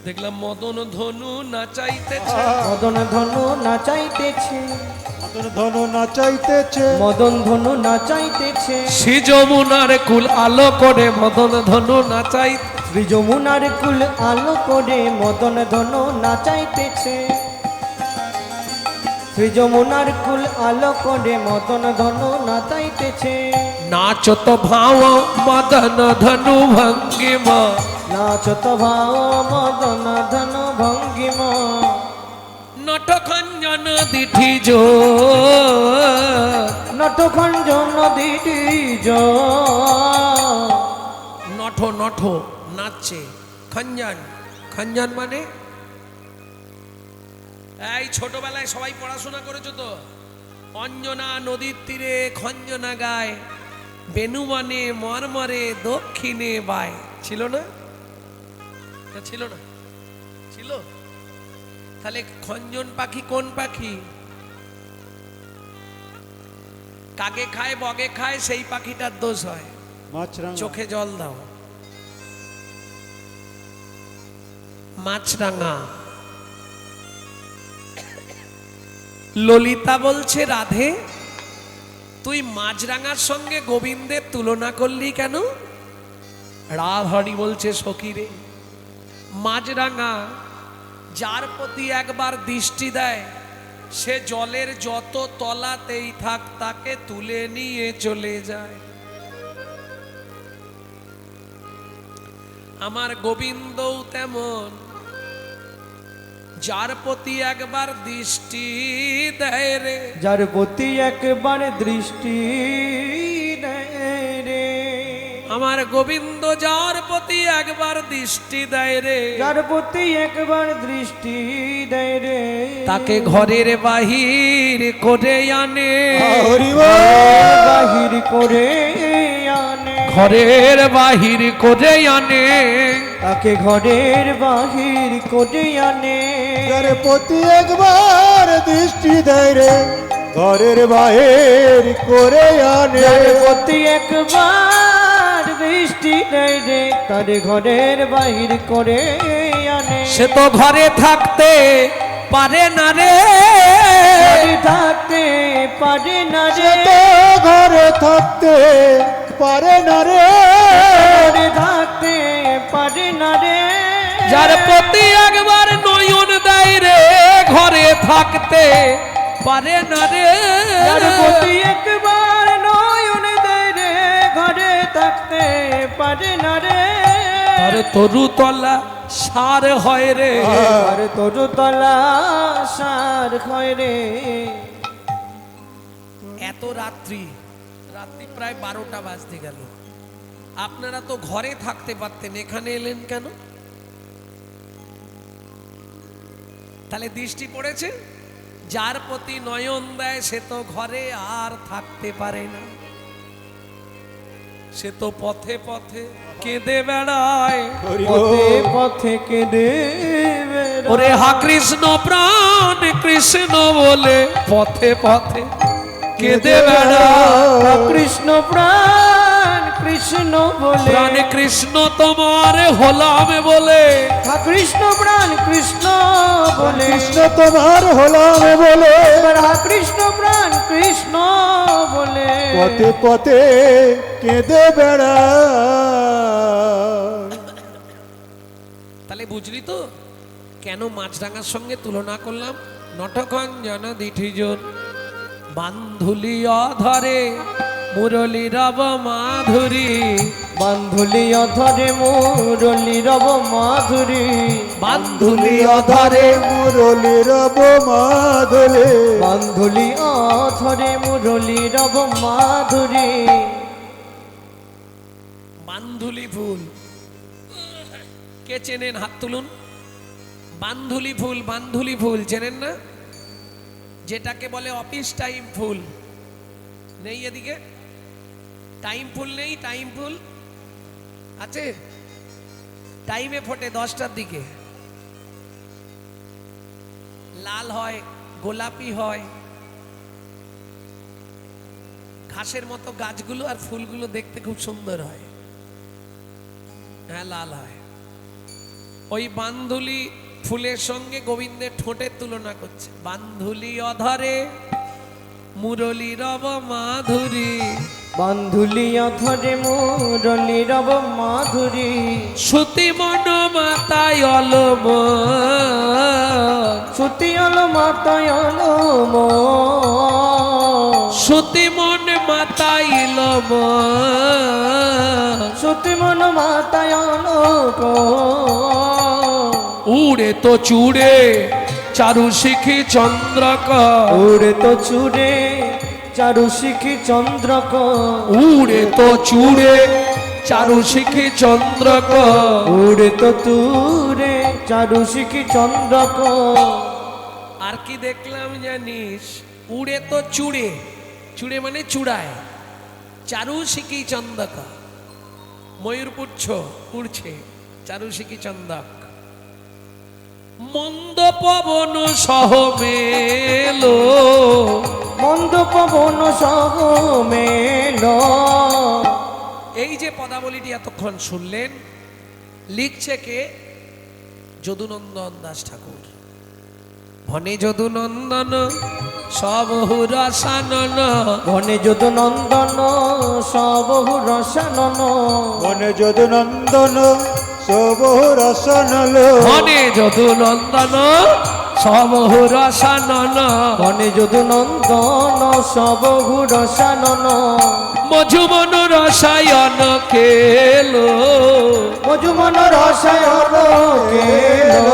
দেখলাম মদন ধনু নাচাইতেছে। মদন ধনু নাচাইতেছে, মদন ধন নাচাইতেছে। মদন ধনু নাচাইতেছে। শ্রী যমুনার কুল আলো করে মদন ধনু নাচাই। শ্রী যমুনার কুল আলো করে মদন ধনু নাচাইতেছে। শ্রী যমুনার কুল আলো করে মদন ধনু নাচাইতেছে। নাচো তো ভাও মদন ধনু ভঙ্গিমা। নাচত ভাও মদন ধনু ভঙ্গিমা। নটখঞ্জন দিঠিজ নটখঞ্জন দিটি নঠ নঠ নাচছে, খঞ্জন খঞ্জন মানে এই ছোটবেলায় সবাই পড়াশোনা করেছো তো, অঞ্জনা নদীর তীরে খঞ্জনা গায়, বেনুবনে মরমরে দক্ষিণে বায়, ছিল না? ছিল না? ছিল। তাহলে খঞ্জন পাখি কোন পাখি? কাকে খায় বগে খায় সেই পাখিটার দোষ হয়। মাছরাঙা। চোখে জল দাও। মাছরাঙা। ললিতা বলছে রাধে তুই মাছরাঙার সঙ্গে গোবিন্দের তুলনা করলি কেন? রাধারানী বলছে সখী রে, মাছরাঙা যার প্রতি একবার দৃষ্টি দেয় সে জলের যত তলাতেই থাক তাকে তুলে নিয়ে চলে যায়। আমার গোবিন্দও তেমন, যার প্রতি একবার দৃষ্টি দেয় রে, যার প্রতি একবার দৃষ্টি দেয় রে, আমার গোবিন্দ যার প্রতি একবার দৃষ্টি দেয় রে, যার প্রতি একবার দৃষ্টি দেয় রে, তাকে ঘরের বাহির করে আনে, হরি বল। বাহির করে আনে, ঘরের বাহির করে আনে, তাকে ঘরের বাহির করে আনে, যার প্রতি একবার দৃষ্টি দেয় রে, ঘরের বাহির করে আনে। যার প্রতি একবার দৃষ্টি দেয় রে, তার ঘরের বাহির করে আনে। সে তো ঘরে থাকতে পারে না রে, ঘরে থাকতে পারে না সে রে, তো ঘরে থাকতে পারে না রে, ঘরে থাকতে পারে না রে, যার প্রতি একবার নয়ন দেয় রে, ঘরে থাকতে পারে না রে, যার প্রতি একবার নয়ন দেয় রে, ঘরে থাকতে পারে না রে, তার তরুতলা সার হয় রে, আর তোর তলা সার হয় রে। এত রাত্রি প্রায় 12টা বাজতে গেল, আপনারা তো ঘরে থাকতে পারতেন, এখানে এলেন কেন? তাহলে দৃষ্টি পড়েছে, যার প্রতি নয়ন দেয় সে তো ঘরে আর থাকতে পারে না, সে তো পথে পথে কেঁদে বেড়ায়, হরি পথে বল। পথে কেঁদে ওরে হা কৃষ্ণ প্রাণ কৃষ্ণ বলে পথে পথে কেঁদে বেড়ায়, কৃষ্ণ প্রাণ কৃষ্ণ বলে, প্রাণে কৃষ্ণ তোমার হলাম বলে, কৃষ্ণ প্রাণ কৃষ্ণ বলে, কৃষ্ণ তোমার হলাম বলে, কৃষ্ণ প্রাণ কৃষ্ণ বলে, পথে পথে কেঁদে বেড়া। তাহলে বুঝলি তো কেন মাছরাঙার সঙ্গে তুলনা করলাম? নটখঞ্জন দিঠিজন বান্ধুলি অধরে মুরলী রব মাধুরী, বান্ধুলি অধরে মুরলী রব মাধুরী, বান্ধুলি অধরে মুরলি রব মাধুলে, বান্ধুলি অধরে মুরলী রব মাধুরী। বান্ধুলি ফুল কে চেনেন? হাত তুলুন। বান্ধুলি ফুল, বান্ধুলি ফুল চেনেন না? যেটাকে বলে অফিস টাইম ফুল। নেই এদিকে টাইম ফুল নেই? টাইম ফুল আছে, টাইমে ফোটে 10টার দিকে, লাল হয়, গোলাপি হয়, ঘাসের মতো গাছগুলো আর ফুলগুলো দেখতে খুব সুন্দর হয়, হ্যাঁ লাল হয়। ওই বান্ধুলি ফুলের সঙ্গে গোবিন্দের ঠোঁটের তুলনা করছে। বান্ধুলি অধরে মুরলী রব মাধুরী, বান্ধুলি অধরে মুরলী রব মাধুরী, শ্রুতি মন মাতায় অলম, শ্রুতি অল মাতায় অলম, শ্রুতি মন মাতায় লম, শ্রুতি মন মাতায় অলক, উড়ে তো চুড়ে চারু শিখি চন্দ্রকর উড়ে তো চুড়ে চারু শিখি চন্দ্রকর উড়ে তো চূড়ে চারু শিখি চন্দ্রকর উড়ে তো তুরে চারু শিখি চন্দ্রকর আর কি দেখলাম জানিস উড়ে তো চূড়ে চূড়ে মানে চূড়ায় চারু শিখি চন্দক ময়ূর পুচ্ছ উড়ছে চারু শিখি চন্দক মন্দ পবন সহ মেলো মন্দ পবন সহ মেল এই যে পদাবলীটি এতক্ষণ শুনলেন লিখছে কে যদুনন্দন দাস ঠাকুর ভনে যদুনন্দন সবহু রসানন বনে যদু নন্দন সবহু রসানন বনে যদু নন্দন সবহু রসনল ভনে যদুনন্দন সবহু রসানন বনে যদু নন্দন সবহু রসানন মধুমন রসায়ন খেলো মজুমন রসায়ন কেল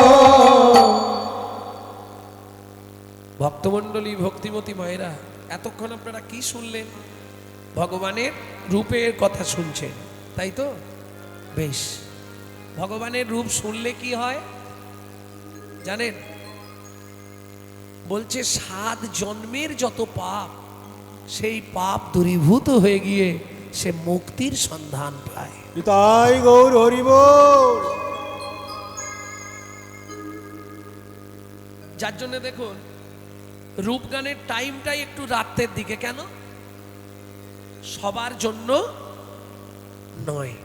ভক্তমণ্ডলী ভক্তিমতী মায়েরা এতক্ষণ আপনারা কি শুনলেন ভগবানের রূপের কথা শুনছেন তাই তো বেশ ভগবানের রূপ শুনলে কি হয় জানেন বলছে 7 জন্মের যত পাপ সেই পাপ দূরীভূত হয়ে গিয়ে সে মুক্তির সন্ধান পায় তাই গৌর হরি বল যার জন্য দেখুন রূপগানের টাইমটাই একটু রাতের দিকে কেন সবার জন্য নয়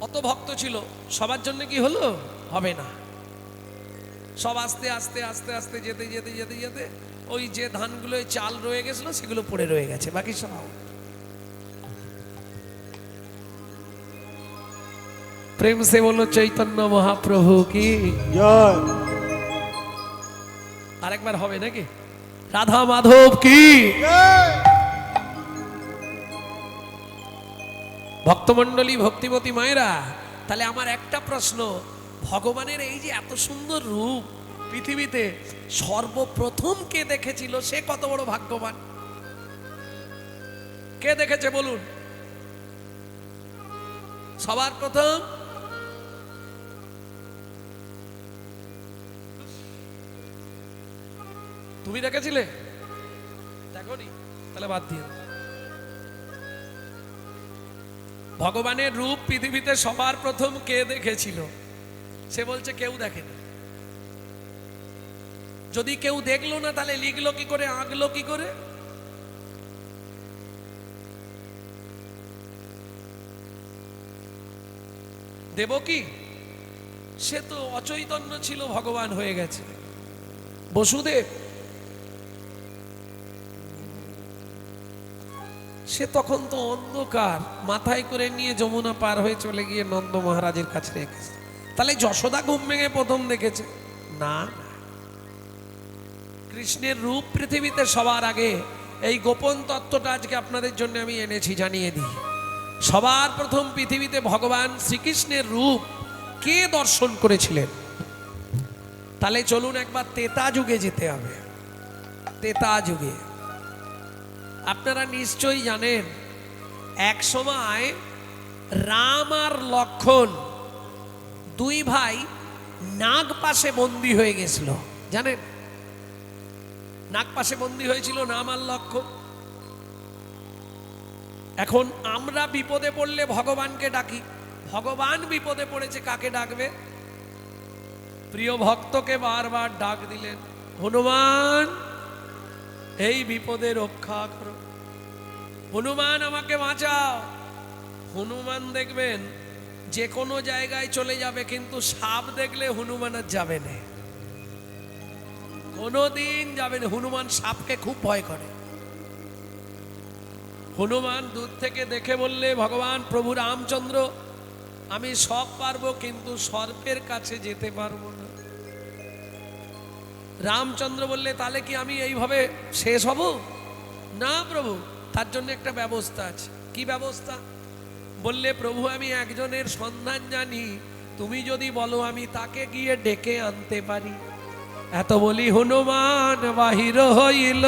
অত ভক্ত ছিল সবার জন্য কি হলো হবে না সব আস্তে আস্তে আস্তে আস্তে যেতে যেতে যেতে যেতে ওই যে ধানগুলো চাল রয়ে গেছিল সেগুলো পড়ে রয়ে গেছে বাকি সব প্রেম সে বলো চৈতন্য মহাপ্রভু কি জয় আরেকবার হবে নাকি রাধা মাধব কি ভক্তমণ্ডলী ভক্তিমতী মায়েরা তাহলে আমার একটা প্রশ্ন ভগবানের এই যে এত সুন্দর রূপ পৃথিবীতে সর্বপ্রথম কে দেখেছিল সে কত বড় ভাগ্যবান কে দেখেছে বলুন সবার প্রথম তুমি দেখেছিলে দেখোনি তাহলে বাদ দিয়ে ভগবানের রূপ পৃথিবীতে সবার প্রথম কে দেখেছিল সে বলছে কেউ দেখেনি যদি কেউ দেখলো না তাহলে লিখলো কি করে আঁকলো কি করে দেবকী সে তো অচৈতন্য ছিল ভগবান হয়ে গেছে বসুদেব সে তখন তো অন্ধকার মাথায় করে নিয়ে যমুনা পার হয়ে চলে গিয়ে নন্দ মহারাজের কাছে রেখেছে তাহলে যশোদা ঘুম ভেঙে প্রথম দেখেছে না কৃষ্ণের রূপ পৃথিবীতে সবার আগে এই গোপন তত্ত্বটা আজকে আপনাদের জন্য আমি এনেছি জানিয়ে দিই সবার প্রথম পৃথিবীতে ভগবান শ্রীকৃষ্ণের রূপ কে দর্শন করেছিলেন তাহলে চলুন একবার ত্রেতা যুগে যেতে হবে ত্রেতা যুগে আপনারা নিশ্চয়ই জানেন এক সময় রাম আর লক্ষ্মণ দুই ভাই নাগ পাশে বন্দী হয়ে গেছিল জানেন নাগ পাশে বন্দী হয়েছিল রাম আর লক্ষ্মণ এখন আমরা বিপদে পড়লে ভগবানকে ডাকি ভগবান বিপদে পড়েছে কাকে ডাকবে প্রিয় ভক্তকে বারবার ডাক দিলেন হনুমান এই বিপদে রক্ষা করো হনুমান আমাকে বাঁচাও হনুমান দেখবেন যে কোনো জায়গায় চলে যাবে কিন্তু সাপ দেখলে হনুমান আর যাবে না কোনোদিন যাবে না হনুমান সাপকে খুব ভয় করে হনুমান দূর থেকে দেখে বললে ভগবান প্রভু রামচন্দ্র আমি সব পারবো কিন্তু সর্পের কাছে যেতে পারবো না রামচন্দ্র বললে তাহলে কি আমি এইভাবে শেষ হব না প্রভু তার জন্য একটা ব্যবস্থা আছে কি ব্যবস্থা বললে প্রভু আমি একজনের সন্ধান জানি তুমি যদি বলো আমি তাকে গিয়ে ডেকে আনতে পারি। এত বলি হনুমান বাহির হইল,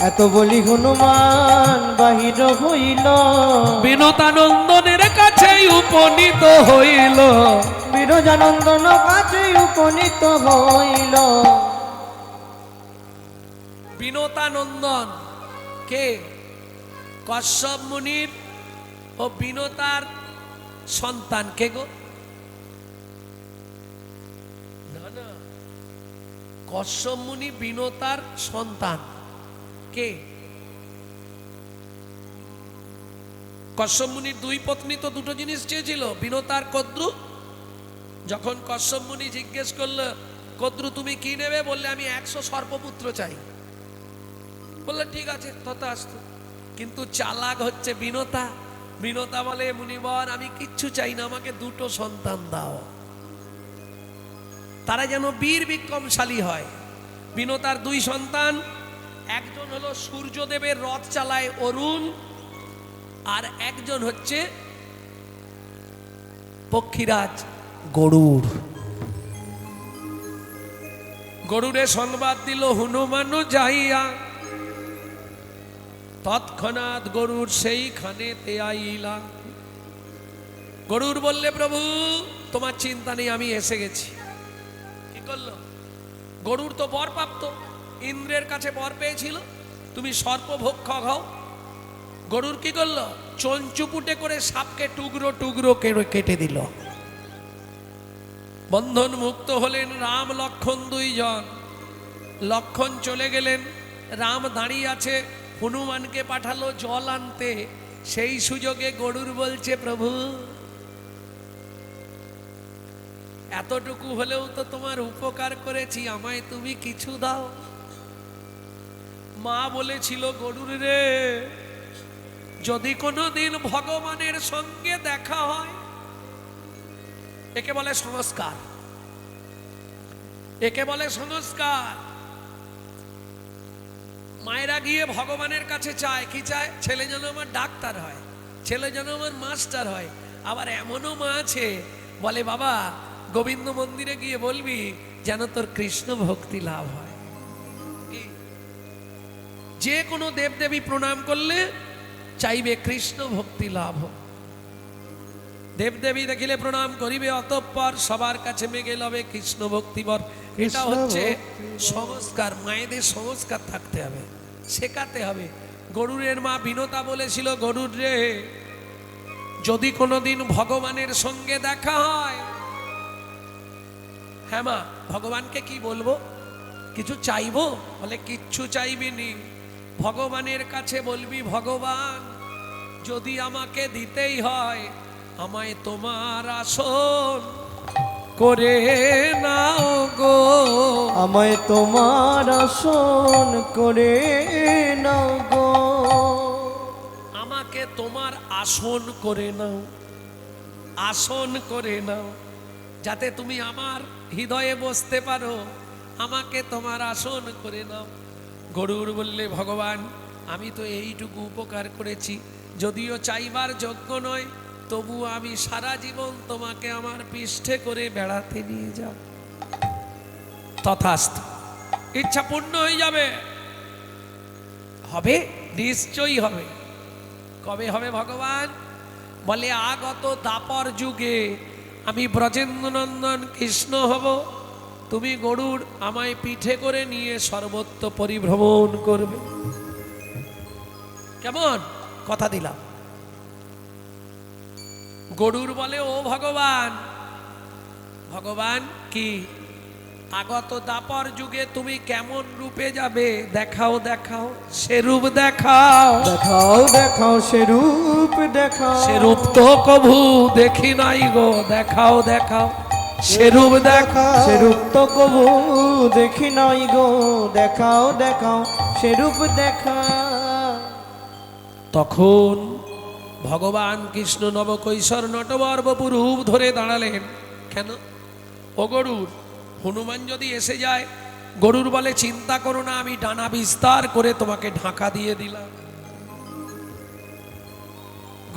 এত বলি হনুমান বাহির হইল, বিনোদানন্দনের কাছে উপনীত হইল। বিরজানন্দন কাছে উপনীত হইল। বিনোদানন্দন কে? কশ্যপ মুনির ও বিনোতার সন্তান। কে গো? না না, কশ্যপ মুনি বিনোতার সন্তান কে? কশ্যপ মুনির দুই পত্নী তো দুটো জিনিস চেয়েছিল, বিনোতার কদ্রু। যখন কশ্যপ মুনি জিজ্ঞেস করলো, কদ্রু তুমি কি নেবে? বললে আমি 100 সর্পপুত্র চাই। বললে ঠিক আছে তথাস্তু। কিন্তু চালাক হচ্ছে বিনোতা। বিনোতা বলে মুনিবর আমি কিচ্ছু চাই না, আমাকে দুটো সন্তান দাও, তারা যেন বীর বিক্রমশালী হয়। বিনোতার দুই সন্তান, একজন হলো সূর্যদেবের রথ চালায় অরুণ, আর একজন হচ্ছে পক্ষীরাজ গরুড়। গরুড়ে সংবাদ দিল হনুমান যাইয়া, তৎক্ষণাৎ গরুড় সেইখানেতে আইলা। গরুড় বললে প্রভু তোমার চিন্তা নেই, আমি এসে গেছি। কি করলো? গরুড় তো বর প্রাপ্ত, ইন্দ্রের কাছে বর পেয়েছিল তুমি সর্পভক্ষক হও। গরুড় কি করলো? চঞ্চুপুটে করে সাপকে টুকরো টুকরো কেটে দিল। বন্ধন মুক্ত হলেন রাম লক্ষণ দুইজন। লক্ষণ চলে গেলেন, রাম দাঁড়িয়ে আছে, হনুমানকে পাঠালো জল আনতে। সেই সুযোগে গরুড় বলছে প্রভু এতটুকু হলেও তো তোমার উপকার করেছি, আমায় তুমি কিছু দাও। মা বলেছিল গরুড় রে, যদি কোনোদিন ভগবানের সঙ্গে দেখা হয়, একে বলে সংস্কার, একে বলে সংস্কার। মায়েরা গিয়ে ভগবানের কাছে চায়, কি চায়? ছেলে যেন আমার ডাক্তার হয়, ছেলে যেন আমার মাস্টার হয়। আবার এমনও মা আছে বলে বাবা গোবিন্দ মন্দিরে গিয়ে বলবি যেন তোর কৃষ্ণ ভক্তি লাভ হয়। যে কোনো দেবদেবী প্রণাম করলে চাইবে কৃষ্ণ ভক্তি লাভ হোক। দেবদেবী দেখিলে প্রণাম করিবে, অতঃপর সবার কাছে মেগে লবে কৃষ্ণ ভক্তিবর। এটা হচ্ছে সংস্কার। মায়েদের সংস্কার থাকতে হবে, শেখাতে হবে। গরুড়ের মা বিনোতা বলেছিল গরুড় রে, যদি কোনোদিন ভগবানের সঙ্গে দেখা হয়, হ্যাঁ মা ভগবানকে কি বলবো? কিছু চাইবো? বলে কিচ্ছু চাইবিনি, ভগবানের কাছে বলবি ভগবান যদি আমাকে দিতেই হয় আমায় তোমার আসন করে নাও গো, আমায় তোমার আসন করে নাও গো, আমাকে তোমার আসন করে নাও, আসন করে নাও, যাতে তুমি আমার হৃদয়ে বসতে পারো, আমাকে তোমার আসন করে নাও। গরুড় বললে ভগবান আমি তো এইটুকু উপকার করেছি, যদিও চাইবার যোগ্য নয়, তবু আমি সারা জীবন তোমাকে আমার পৃষ্ঠে করে বেড়াতে নিয়ে যাব। তথাস্তু, ইচ্ছা পূর্ণ হয়ে যাবে। হবে, নিশ্চয়ই হবে। কবে হবে ভগবান? বলে আগত দাপর যুগে আমি ব্রজেন্দ্রনন্দন কৃষ্ণ হব, তুমি গরুড় আমায় পিঠে করে নিয়ে সর্বত্র পরিভ্রমণ করবে। কেমন কথা দিলাম? গরুড় বলে ও ভগবান, ভগবান কি আগত দাপর যুগে তুমি কেমন রূপে যাবে? দেখাও দেখাও, সে রূপ দেখাও, দেখাও দেখাও সে রূপ দেখাও, সে রূপ তো কভু দেখি নাই গো, দেখাও দেখাও সে রূপ দেখাও, সে রূপ তো কবু দেখি নাই গো, দেখাও দেখাও সে রূপ দেখাও। তখন ভগবান কৃষ্ণ নবকৈশোর নটবর্বপু রূপ ধরে দাঁড়ালেন। কেন? ও গরুড়, হনুমান যদি এসে যায়, গরুড় বলে চিন্তা করো না, আমি ডানা বিস্তার করে তোমাকে ঢাকা দিয়ে দিলাম।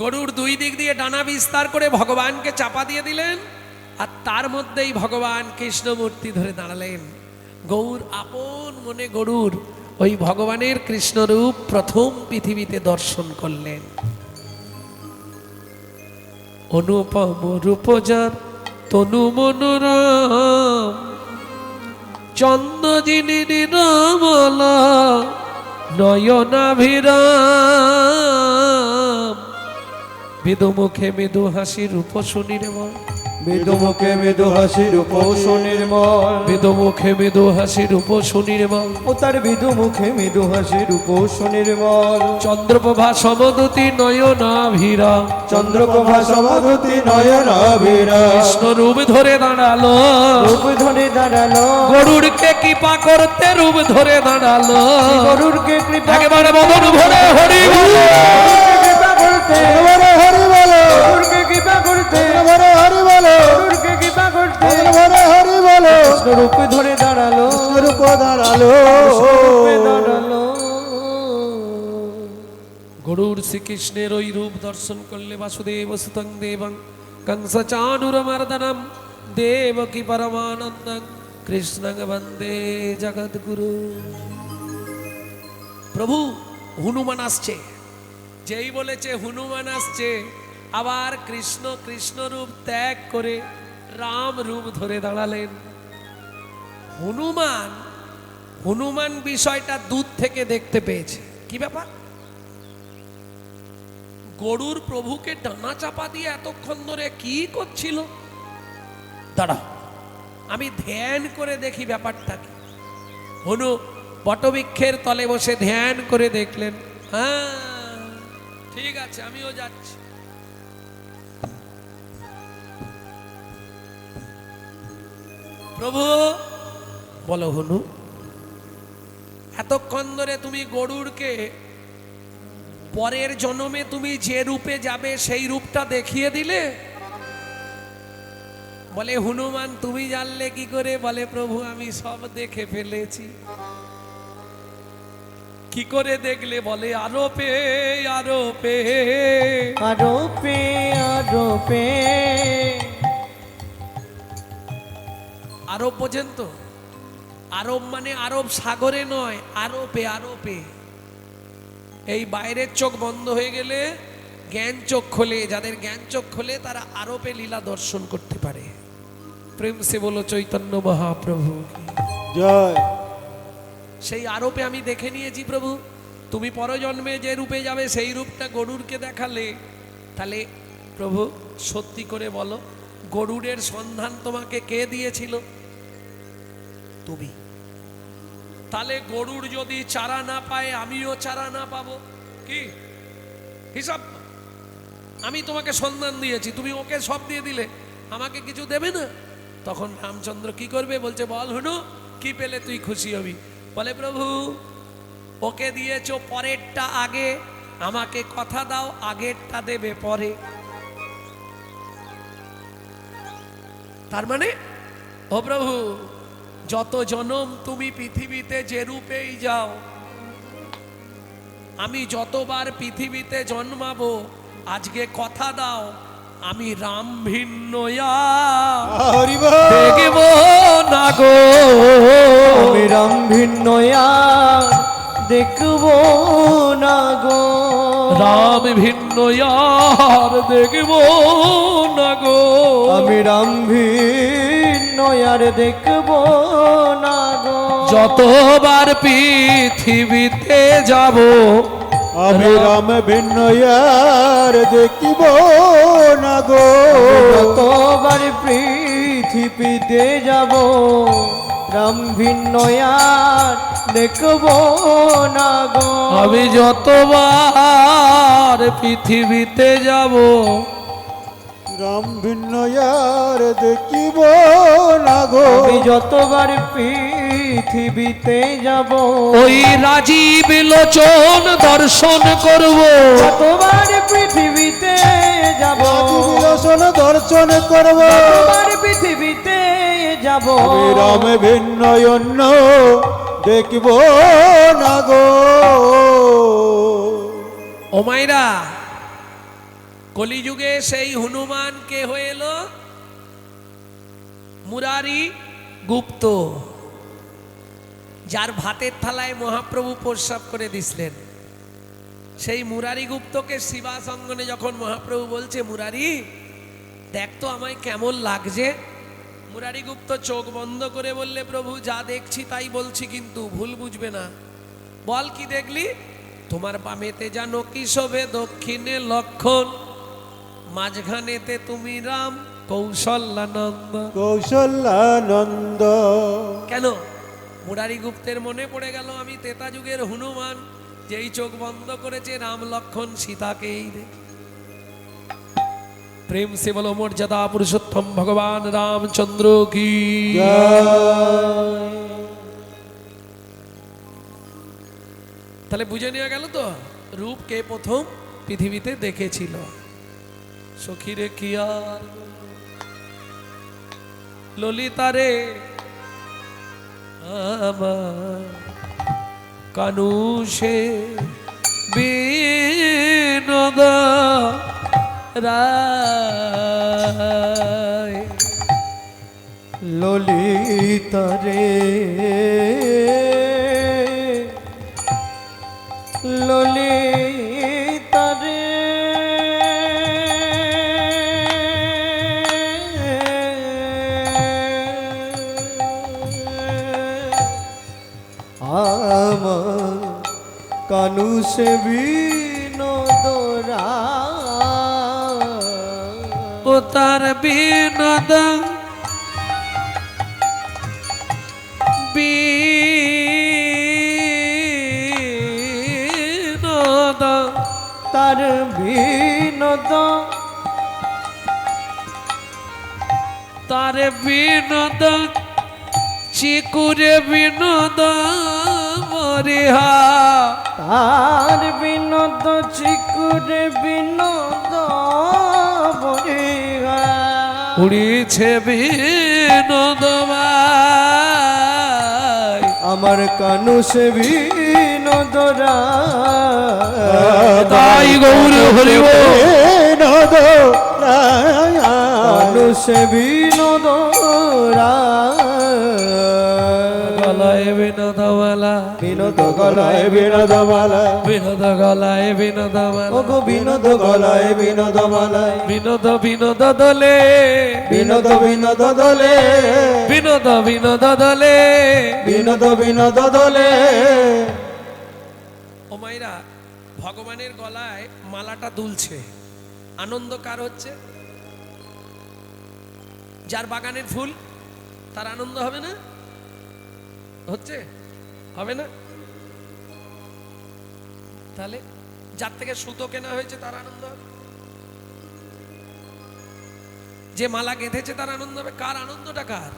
গরুড় দুই দিক দিয়ে ডানা বিস্তার করে ভগবানকে চাপা দিয়ে দিলেন। আর তার মধ্যেই ভগবান কৃষ্ণমূর্তি ধরে দাঁড়ালেন। গৌর আপন মনে গরুর ওই ভগবানের কৃষ্ণরূপ প্রথম পৃথিবীতে দর্শন করলেন। অনুপম রূপজার তনু মনোরম চন্দ্র যিনি নিরমলা নয়নাভিরাম মৃদুমুখে মৃদু হাসি রূপ সুনির্মল মৃদুমুখে মৃদু হাসি রূপ সুনির্মল মৃদুমুখে মৃদু হাসি রূপ সুনির্মল ও তার মৃদু মুখে মৃদু হাসি রূপ সুনির্মল চন্দ্রপ্রভা সমদুতি নয়নাভিরাম চন্দ্রপ্রভা সমাধুতি নয়নাভিরা কৃষ্ণ রূপ ধরে দাঁড়ালো রূপ ধরে দাঁড়ালো গরুড়কে কৃপা করতে রূপ ধরে দাঁড়ালো গরুরকে কৃপা একেবারে বদন ভরে হরি বল। কৃপা করতে ভরে হরি বলো গরুরকে কৃপা করতে ভরে হরি বলো গরুরকে কৃপা করতে ভরে হরি বলো রূপে ধরে দাঁড়ালো রূপ দাঁড়ালো রূপে দাঁড়ালো গরুর শ্রীকৃষ্ণের ওই রূপ দর্শন করলে বাসুদেব সুতং দেবং কংস চানুরমর্দনম দেবকী পরমানন্দং কৃষ্ণং বন্দে জগদ্গুরু। প্রভু হনুমান আসছে, যেই বলেছে হনুমান আসছে, আবার কৃষ্ণ কৃষ্ণ রূপ ত্যাগ করে রাম রূপ ধরে দাঁড়ালেন। হনুমান হনুমান বিষয়টা দূর থেকে দেখতে পেয়েছে। কি ব্যাপার? গরুর প্রভুকে ডানা চাপা দিয়ে এতক্ষণ ধরে কি করছিল? দাঁড়া, আমি ধ্যান করে দেখি ব্যাপারটা কি। হনু বটবৃক্ষের তলে বসে ধ্যান করে দেখলেন, হ্যাঁ ঠিক আছে, আমিও যাচ্ছি। প্রভু বলো, হনু এতক্ষণ ধরে তুমি গরুরকে পরের জন্মে তুমি যে রূপে যাবে সেই রূপটা দেখিয়ে দিলে। বলে হনুমান তুমি জানলে কি করে? বলে প্রভু আমি সব দেখে ফেলেছি। কি করে দেখলে? বলে আরোপে আরোপে আরোপে আরোপে আরব বোঝেন তো? আরব মানে আরব সাগরে নয়, আরোপে আরোপে। এই বাইরের চোখ বন্ধ হয়ে গেলে জ্ঞান চোখ খোলে, যাদের জ্ঞান চোখ খোলে তারা আরোপে লীলা দর্শন করতে পারে। প্রেম সে বলো চৈতন্য মহাপ্রভু কি জয়। সেই আরোপে আমি দেখে নিয়েছি প্রভু। তুমি পরজন্মে যে রূপে যাবে সেই রূপটা গরুরকে দেখালে। তাহলে প্রভু সত্যি করে বলো, গরুরের সন্ধান তোমাকে কে দিয়েছিল? তুমি। তাহলে গরুর যদি চারা না পায়, আমিও চারা না পাবো, কি হিসাব? আমি তোমাকে সন্ধান দিয়েছি, তুমি ওকে সব দিয়ে দিলে, আমাকে কিছু দেবে না? তখন রামচন্দ্র কি করবে? বলছে বল হনু, কি পেলে তুই খুশি হবি? বলে প্রভু ওকে দিয়েছো পরেরটা আগে, আমাকে কথা দাও আগেরটা দেবে পরে। তার মানে ও প্রভু যত জনম তুমি পৃথিবীতে যে রূপেই যাও, আমি যতবার পৃথিবীতে জন্মাবো, আজকে কথা দাও আমি রাম ভিন্ন হরি বল দেখব না গো। আমি রাম ভিন্ন দেখব না গো। রাম ভিন্ন আর দেখব না গো। আমি রাম ভিন্ন দেখব না গো। যতবার পৃথিবীতে যাব, আমি রাম ভিন্ন আর দেখিব না গো। যতবার পৃথিবীতে যাব, রাম ভিন্ন দেখব না গো। আমি যতবার পৃথিবীতে যাব, রাম ভিন্ন আর দেখিব না গো। আমি যতবার পৃথিবীতে যাব, ওই রাজীব লোচন দর্শন করব। যতবার পৃথিবীতে যাব, বিলোচন দর্শন করব। যতবার পৃথিবীতে যাব, আমি রাম ভিন্ন অন্য দেখিব না গো। ও মাইরা, কলিযুগে সেই হনুমান কে হয়ে এলো? মুরারি গুপ্ত, যার ভাতের থালায় মহাপ্রভু প্রস্রাব করে দিছিলেন, সেই মুরারি গুপ্তকে শিবাসঙ্গনে যখন মহাপ্রভু বলছে, মুরারি দেখ তো আমায় কেমন লাগছে। মুরারি গুপ্ত চোখ বন্ধ করে বললে, প্রভু যা দেখছি তাই বলছি, কিন্তু ভুল বুঝবে না। বল কি দেখলি? তোমার বামেতে জানো কি শোভে, দক্ষিণে লক্ষণ, মাঝখানেতে তুমি রাম কৌশল্যানন্দ। কৌশল্যানন্দ। কেন? মুরারি গুপ্তের মনে পড়ে গেল, আমি তেতা যুগের হনুমান, যেই চোখ বন্ধ করেছে রাম লক্ষণ সীতাকেই দেখে। প্রেম সে বলো মর্যাদা পুরুষোত্তম ভগবান রামচন্দ্র কি। তাহলে বুঝে নেওয়া গেল তো রূপ কে প্রথম পৃথিবীতে দেখেছিল। সখীরে কি আর ললিতারে আমার কানুষে বিনোদ রায়। ললিতারে ললিতারে আমার কানুষে বিনোদ রায়। ও তার বিনোদ বিনোদ তার বিনোদ তার বিনোদ চিকুরে বিনোদ মরিহা। তার বিনোদ চিকুরে বিনোদ বরিহা। উড়িছে বিনোদ ভাই আমার কানুষে বিনোদ রায়। তাই গৌর হরিব বিনোদ রায়। কানুষে বিনোদ রায়। গলায় বিনোদমালা বিনোদ গলায় বিনোদমালা। বিনোদ গলায় বিনোদমালা। ওগো বিনোদ গলায় বিনোদমালায়। বিনোদ বিনোদ দলে বিনোদ বিনোদ দলে। বিনোদ বিনোদ দলে বিনোদ বিনোদ দলে। ও মাইরা, ভগবানের গলায় মালাটা দুলছে, আনন্দ কার হচ্ছে? যার বাগানের ফুল, তার আনন্দ হবে না? হচ্ছে? হবে না? তাহলে যার থেকে সুতো কেনা হয়েছে তার আনন্দ হবে, যে মালা গেঁথেছে তার আনন্দ হবে। কার আনন্দটা কার?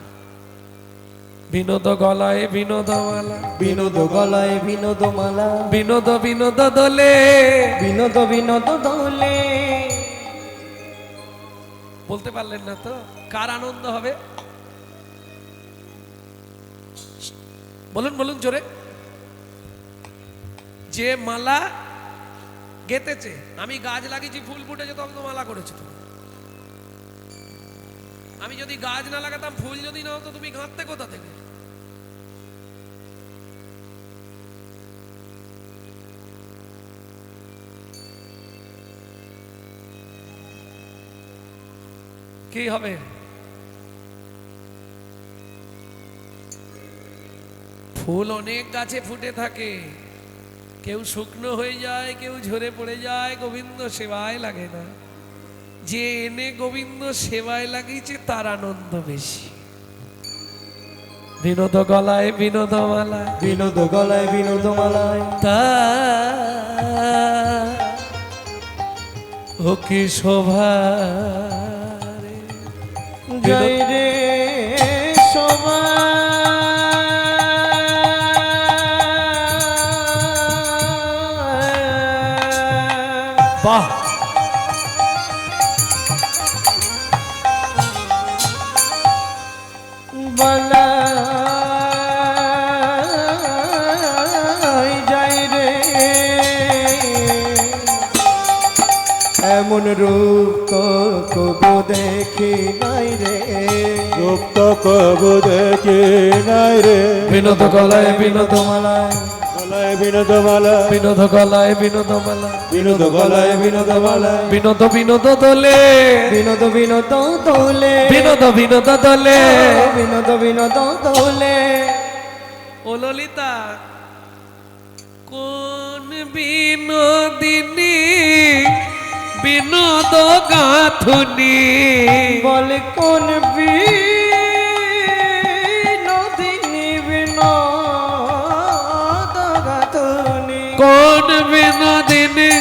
বিনোদ গলায় বিনোদমালা। বিনোদ গলায় বিনোদমালা। বিনোদ বিনোদ দোলে। বিনোদ বিনোদ দোলে। বলতে পারলেন না তো কার আনন্দ হবে? বলুন বলুন জোরে। যে মালা গেতেছে, আমি গাছ লাগিয়েছি, ফুল ফুটেছে, তখন তো মালা করেছো তুমি। আমি যদি গাছ না লাগাতাম, ফুল যদি না হতো, তুমি গাঁথতে কোথা থেকে? কি হবে? ফুল অনেক গাছে ফুটে থাকে, কেউ শুকনো হয়ে যায়, কেউ ঝরে পড়ে যায়, গোবিন্দ সেবায় লাগে না। যে এনে গোবিন্দ সেবায় লাগিয়েছে তার আনন্দ বেশি। বিনোদ গলায় বিনোদমালা। বিনোদ গলায় বিনোদমালায়। তা ও কি শোভা জয় রে শোভা। বাহ, বলাই যায় রে এমন রূপ কবু দেখি নাই রে রূপ তো কবু দেখি নাই রে বিনোদ গলায় বিনোদমালায় গলায় বিনোদমালা বিনোদ গলায় বিনোদমালা বিনোদ গলায় বিনোদমালা বিনোদ বিনোদ দোলে বিনোদ বিনোদ দোলে বিনোদ বিনোদ দোলে বিনোদ বিনোদ দোলে ও ললিতা কোন বিনোদিনী বিনোদ গাথুনি বল কোন বিনোদিনী বিনোদ গাথুনি কোন বিনোদিনী